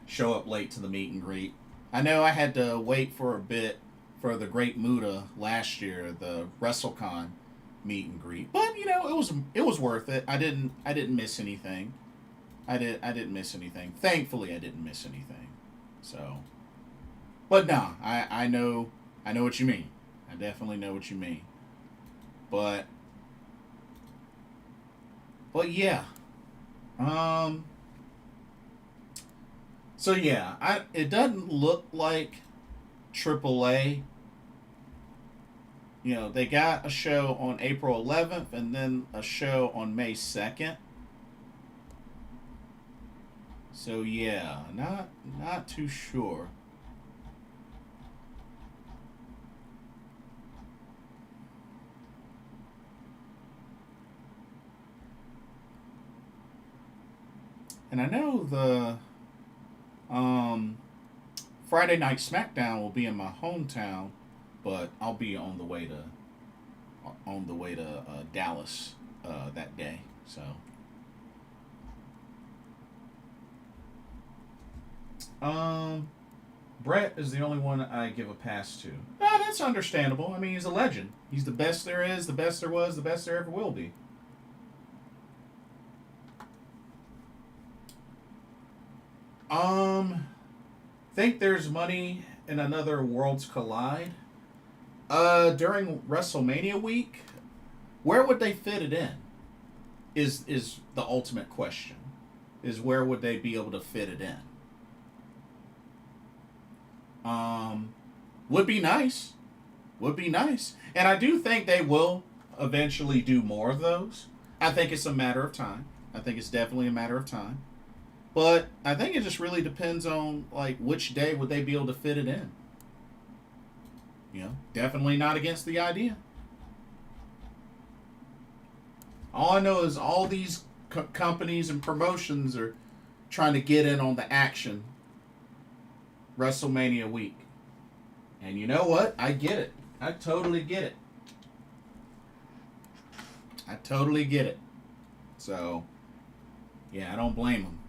show up late to the meet and greet. I know I had to wait for a bit for the Great Muta last year, the WrestleCon meet and greet, but it was worth it. I didn't miss anything. I didn't miss anything. Thankfully, I didn't miss anything. So, but nah, I know what you mean. I definitely know what you mean. But yeah. So yeah, it doesn't look like AAA. They got a show on April 11th and then a show on May 2nd. So yeah, not too sure. And I know the Friday Night SmackDown will be in my hometown, but I'll be on the way to Dallas that day. So Brett is the only one I give a pass to. Ah, that's understandable. I mean, he's a legend. He's the best there is, the best there was, the best there ever will be. Think there's money in another Worlds Collide. During WrestleMania week, where would they fit it in? Is the ultimate question. Is where would they be able to fit it in? Would be nice. Would be nice. And I do think they will eventually do more of those. I think it's a matter of time. I think it's definitely a matter of time. But I think it just really depends on like which day would they be able to fit it in. Definitely not against the idea. All I know is all these companies and promotions are trying to get in on the action WrestleMania week. And you know what? I get it. I totally get it. So, yeah, I don't blame them.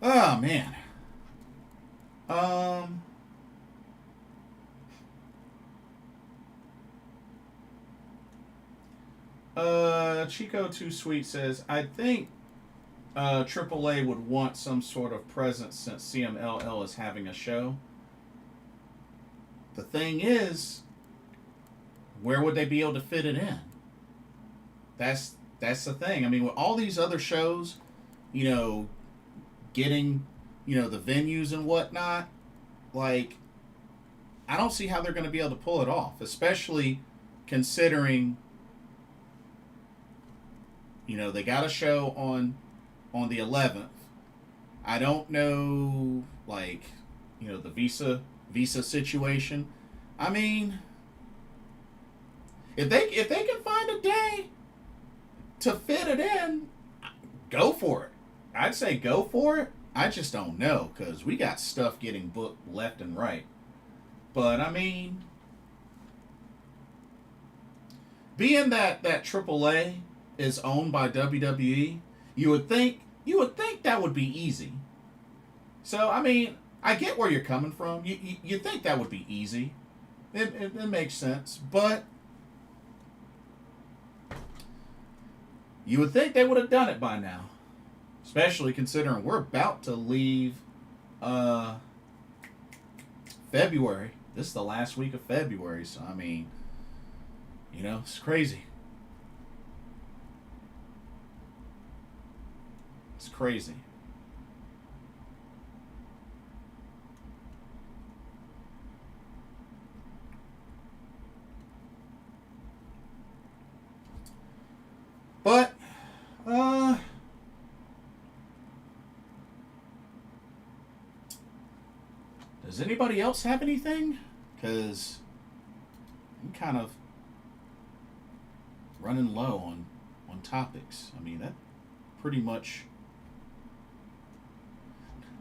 Oh, man. Um, Chico Too Sweet says, I think AAA would want some sort of presence since CMLL is having a show. The thing is, where would they be able to fit it in? That's the thing. I mean, with all these other shows, you know, getting, the venues and whatnot, like, I don't see how they're going to be able to pull it off, especially considering, they got a show on the 11th. I don't know, like, the visa situation. I mean, if they can find a day to fit it in, go for it. I'd say go for it. I just don't know because we got stuff getting booked left and right. But I mean, being that AAA is owned by WWE, you would think that would be easy. So I mean, I get where you're coming from. You think that would be easy. It makes sense, but you would think they would have done it by now. Especially considering we're about to leave February. This is the last week of February, so I mean, it's crazy. It's crazy. But, does anybody else have anything? Because I'm kind of running low on topics. I mean, that pretty much...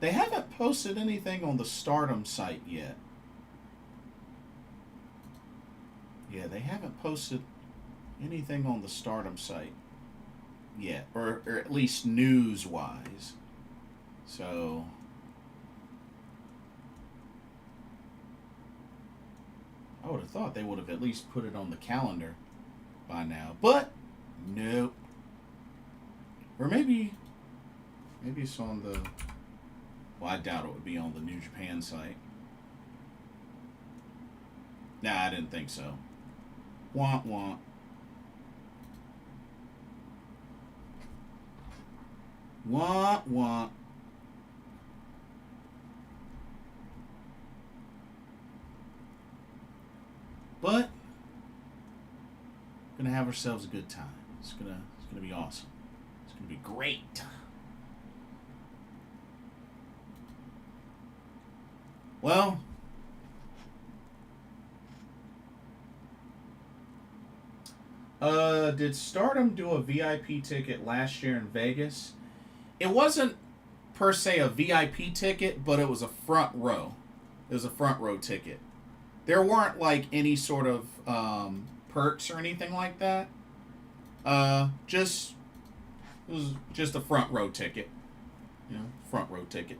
They haven't posted anything on the Stardom site yet. Yeah, they haven't posted anything on the Stardom site yet, or at least news-wise. So, I would have thought they would have at least put it on the calendar by now, but nope. Or maybe it's on the... Well, I doubt it would be on the New Japan site. Nah, I didn't think so. Wah, wah. Wah, wah. But we're gonna have ourselves a good time. It's gonna be awesome. It's gonna be great. Well, did Stardom do a VIP ticket last year in Vegas? It wasn't per se a VIP ticket, but it was a front row. It was a front row ticket. There weren't like any sort of perks or anything like that. It was just a front row ticket. Front row ticket.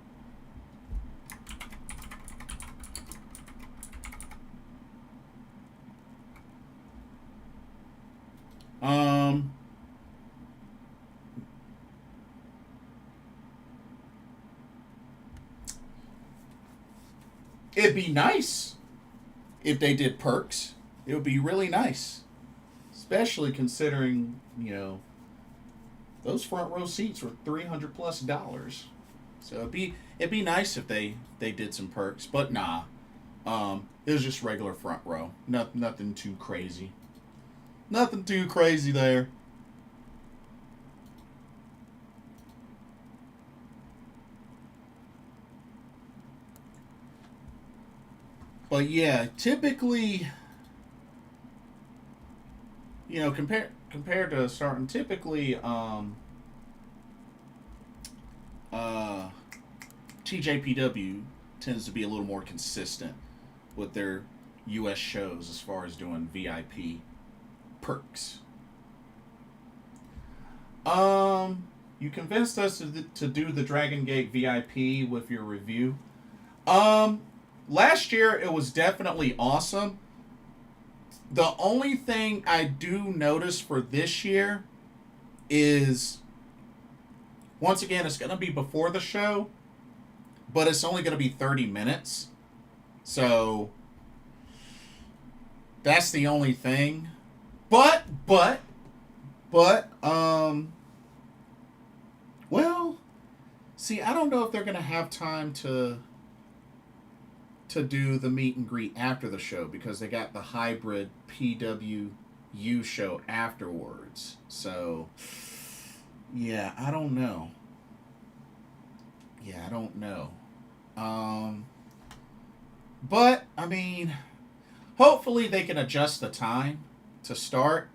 It'd be nice if they did perks. It would be really nice. Especially considering, those front row seats were $300+. So it'd be nice if they did some perks, but nah. It was just regular front row. Nothing too crazy. Nothing too crazy there. But yeah, typically, compared to starting, typically, TJPW tends to be a little more consistent with their U.S. shows as far as doing VIP perks. You convinced us to do the Dragon Gate VIP with your review. Last year it was definitely awesome. The only thing I do notice for this year is, once again, it's going to be before the show, but it's only going to be 30 minutes. So that's the only thing. But, well, see, I don't know if they're going to have time to do the meet and greet after the show because they got the hybrid PWU show afterwards. So, yeah, I don't know. But, I mean, hopefully they can adjust the time to start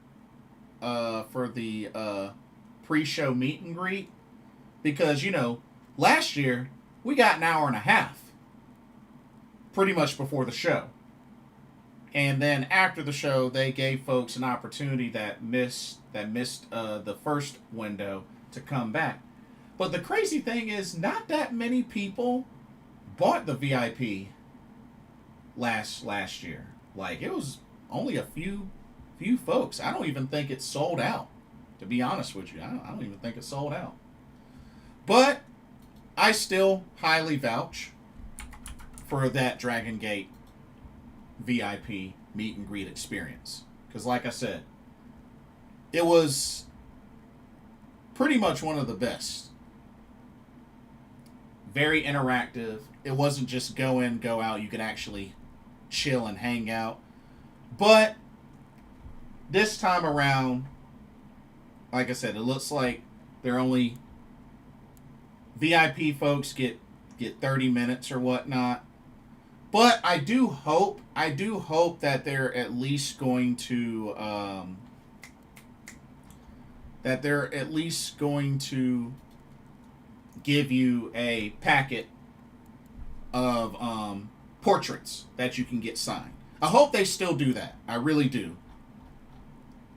for the pre-show meet and greet. Because, last year we got an hour and a half pretty much before the show. And then after the show, they gave folks an opportunity that missed the first window to come back. But the crazy thing is, not that many people bought the VIP last year. Like, it was only a few folks. I don't even think it's sold out, to be honest with you. I don't even think it's sold out. But I still highly vouch for that Dragon Gate VIP meet and greet experience. Because like I said, it was pretty much one of the best. Very interactive. It wasn't just go in, go out. You could actually chill and hang out. But this time around, like I said, it looks like they're only VIP folks get 30 minutes or whatnot. But I do hope that they're at least going to give you a packet of portraits that you can get signed. I hope they still do that. I really do.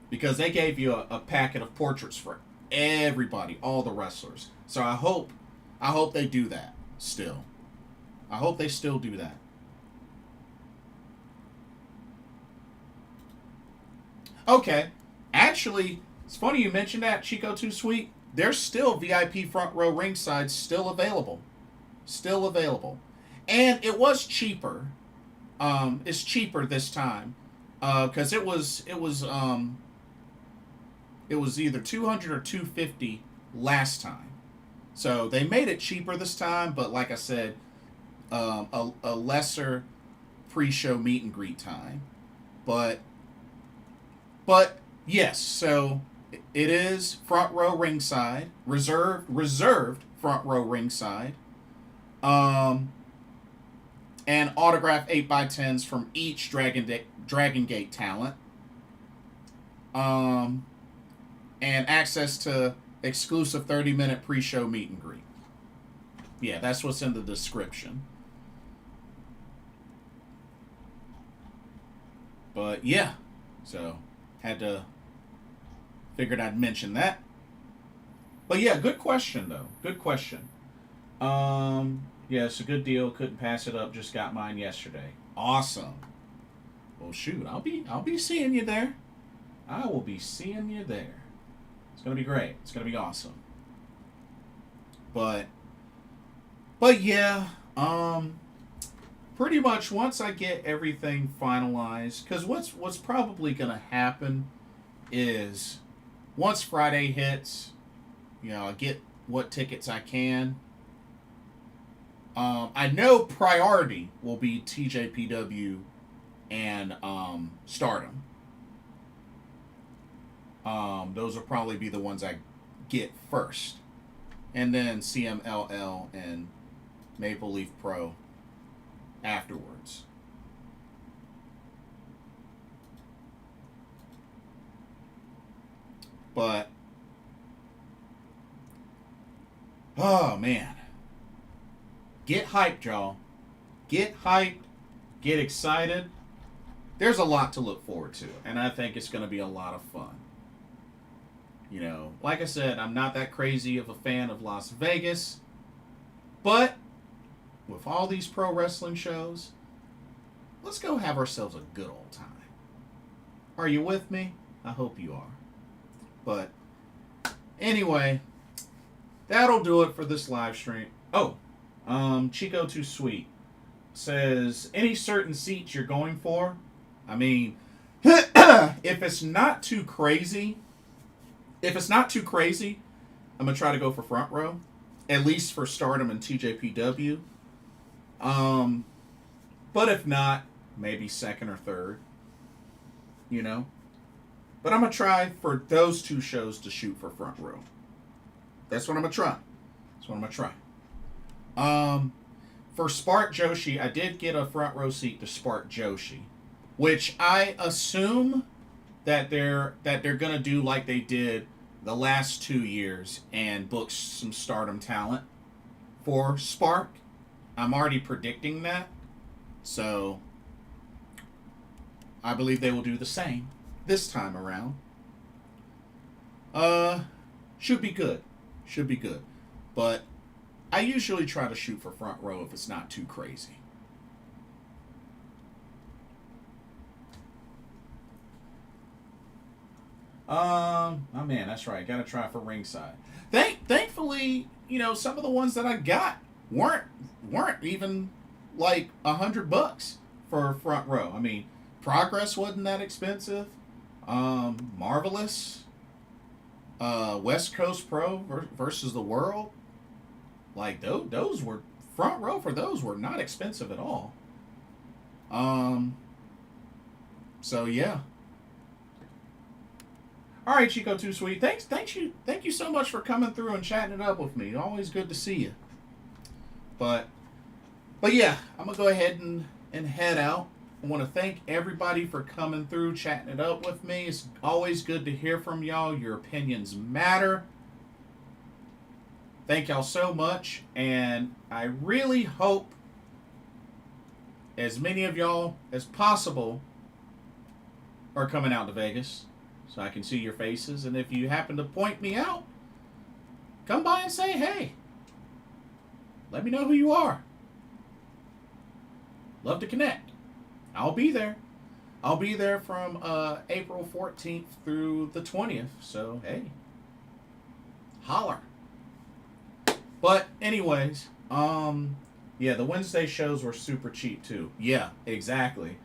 Because they gave you a packet of portraits for everybody, all the wrestlers. So I hope they do that still. I hope they still do that. Okay. Actually, it's funny you mentioned that, Chico Too Sweet. There's still VIP front row ringside still available. Still available. And it was cheaper. It's cheaper this time. Because it was either $200 or $250 last time. So they made it cheaper this time, but like I said, a lesser pre-show meet and greet time. But yes, so it is front row ringside, reserved front row ringside, and autographed 8x10s from each Dragon Gate talent, and access to exclusive 30-minute pre-show meet and greet. Yeah, that's what's in the description. But yeah, so figured I'd mention that. But yeah, good question though. Good question. Yeah, it's a good deal. Couldn't pass it up. Just got mine yesterday. Awesome. Well, shoot, I'll be seeing you there. I will be seeing you there. It's gonna be great. It's gonna be awesome. But yeah, pretty much once I get everything finalized, because what's probably gonna happen is once Friday hits, I get what tickets I can. I know priority will be TJPW and STARDOM. Those will probably be the ones I get first. And then CMLL and Maple Leaf Pro afterwards. But, oh man. Get hyped, y'all. Get hyped. Get excited. there's a lot to look forward to, and I think it's going to be a lot of fun. You know, like I said, I'm not that crazy of a fan of Las Vegas, but with all these pro wrestling shows, let's go have ourselves a good old time. Are you with me? I hope you are. But anyway, that'll do it for this live stream. Oh, Chico Too Sweet says, any certain seats you're going for? I mean, if it's not too crazy, I'm gonna try to go for front row, at least for Stardom and TJPW. But if not, maybe second or third. You know, but I'm gonna try for those two shows to shoot for front row. That's what I'm gonna try. For Spark Joshi, I did get a front row seat to Spark Joshi, which I assume that they're gonna do like they did the last 2 years and book some Stardom talent for Spark. I'm already predicting that, so I believe they will do the same this time around. Should be good. But I usually try to shoot for front row if it's not too crazy. Oh man, that's right. Gotta try for ringside. Thankfully, you know, some of the ones that I got weren't even like $100 for front row. I mean, Progress wasn't that expensive. Marvelous. West Coast Pro versus the World. Like those were front row for those were not expensive at all. So yeah. All right, Chico Too Sweet. Thank you so much for coming through and chatting it up with me. Always good to see you. But yeah, I'm gonna go ahead and head out. I want to thank everybody for coming through, chatting it up with me. It's always good to hear from y'all. Your opinions matter. Thank y'all so much, and I really hope as many of y'all as possible are coming out to Vegas so I can see your faces. And if you happen to point me out, come by and say hey. Let me know who you are. Love to connect. I'll be there. I'll be there from April 14th through the 20th. So, hey. Holler. But anyways, yeah, the Wednesday shows were super cheap too. Yeah, exactly.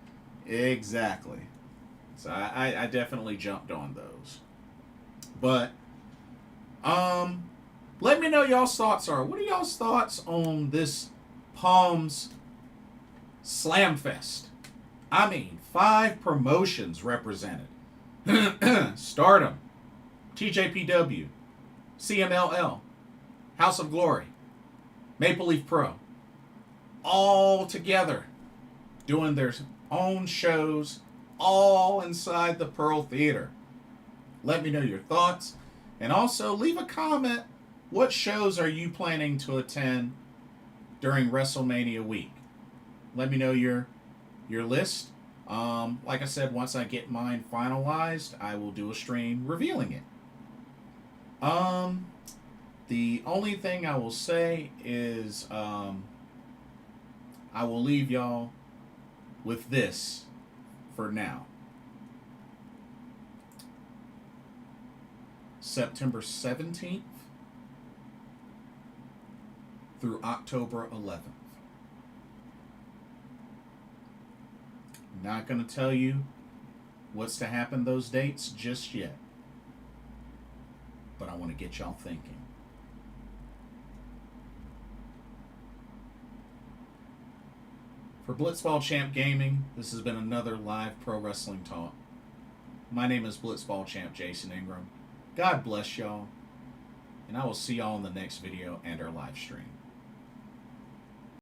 So I definitely jumped on those. But let me know y'all's thoughts are. What are y'all's thoughts on this Palms Slam Fest? I mean, 5 promotions represented. Stardom, TJPW, CMLL, House of Glory, Maple Leaf Pro, all together doing their own shows, all inside the Pearl Theater. Let me know your thoughts, and also leave a comment. What shows are you planning to attend during WrestleMania week? Let me know your list. Like I said, once I get mine finalized, I will do a stream revealing it. The only thing I will say is I will leave y'all with this for now. September 17th through October 11th. I'm not going to tell you what's to happen those dates just yet, but I want to get y'all thinking. For Blitzball Champ Gaming, this has been another live pro wrestling talk. My name is Blitzball Champ Jason Ingram. God bless y'all, and I will see y'all in the next video and our live stream.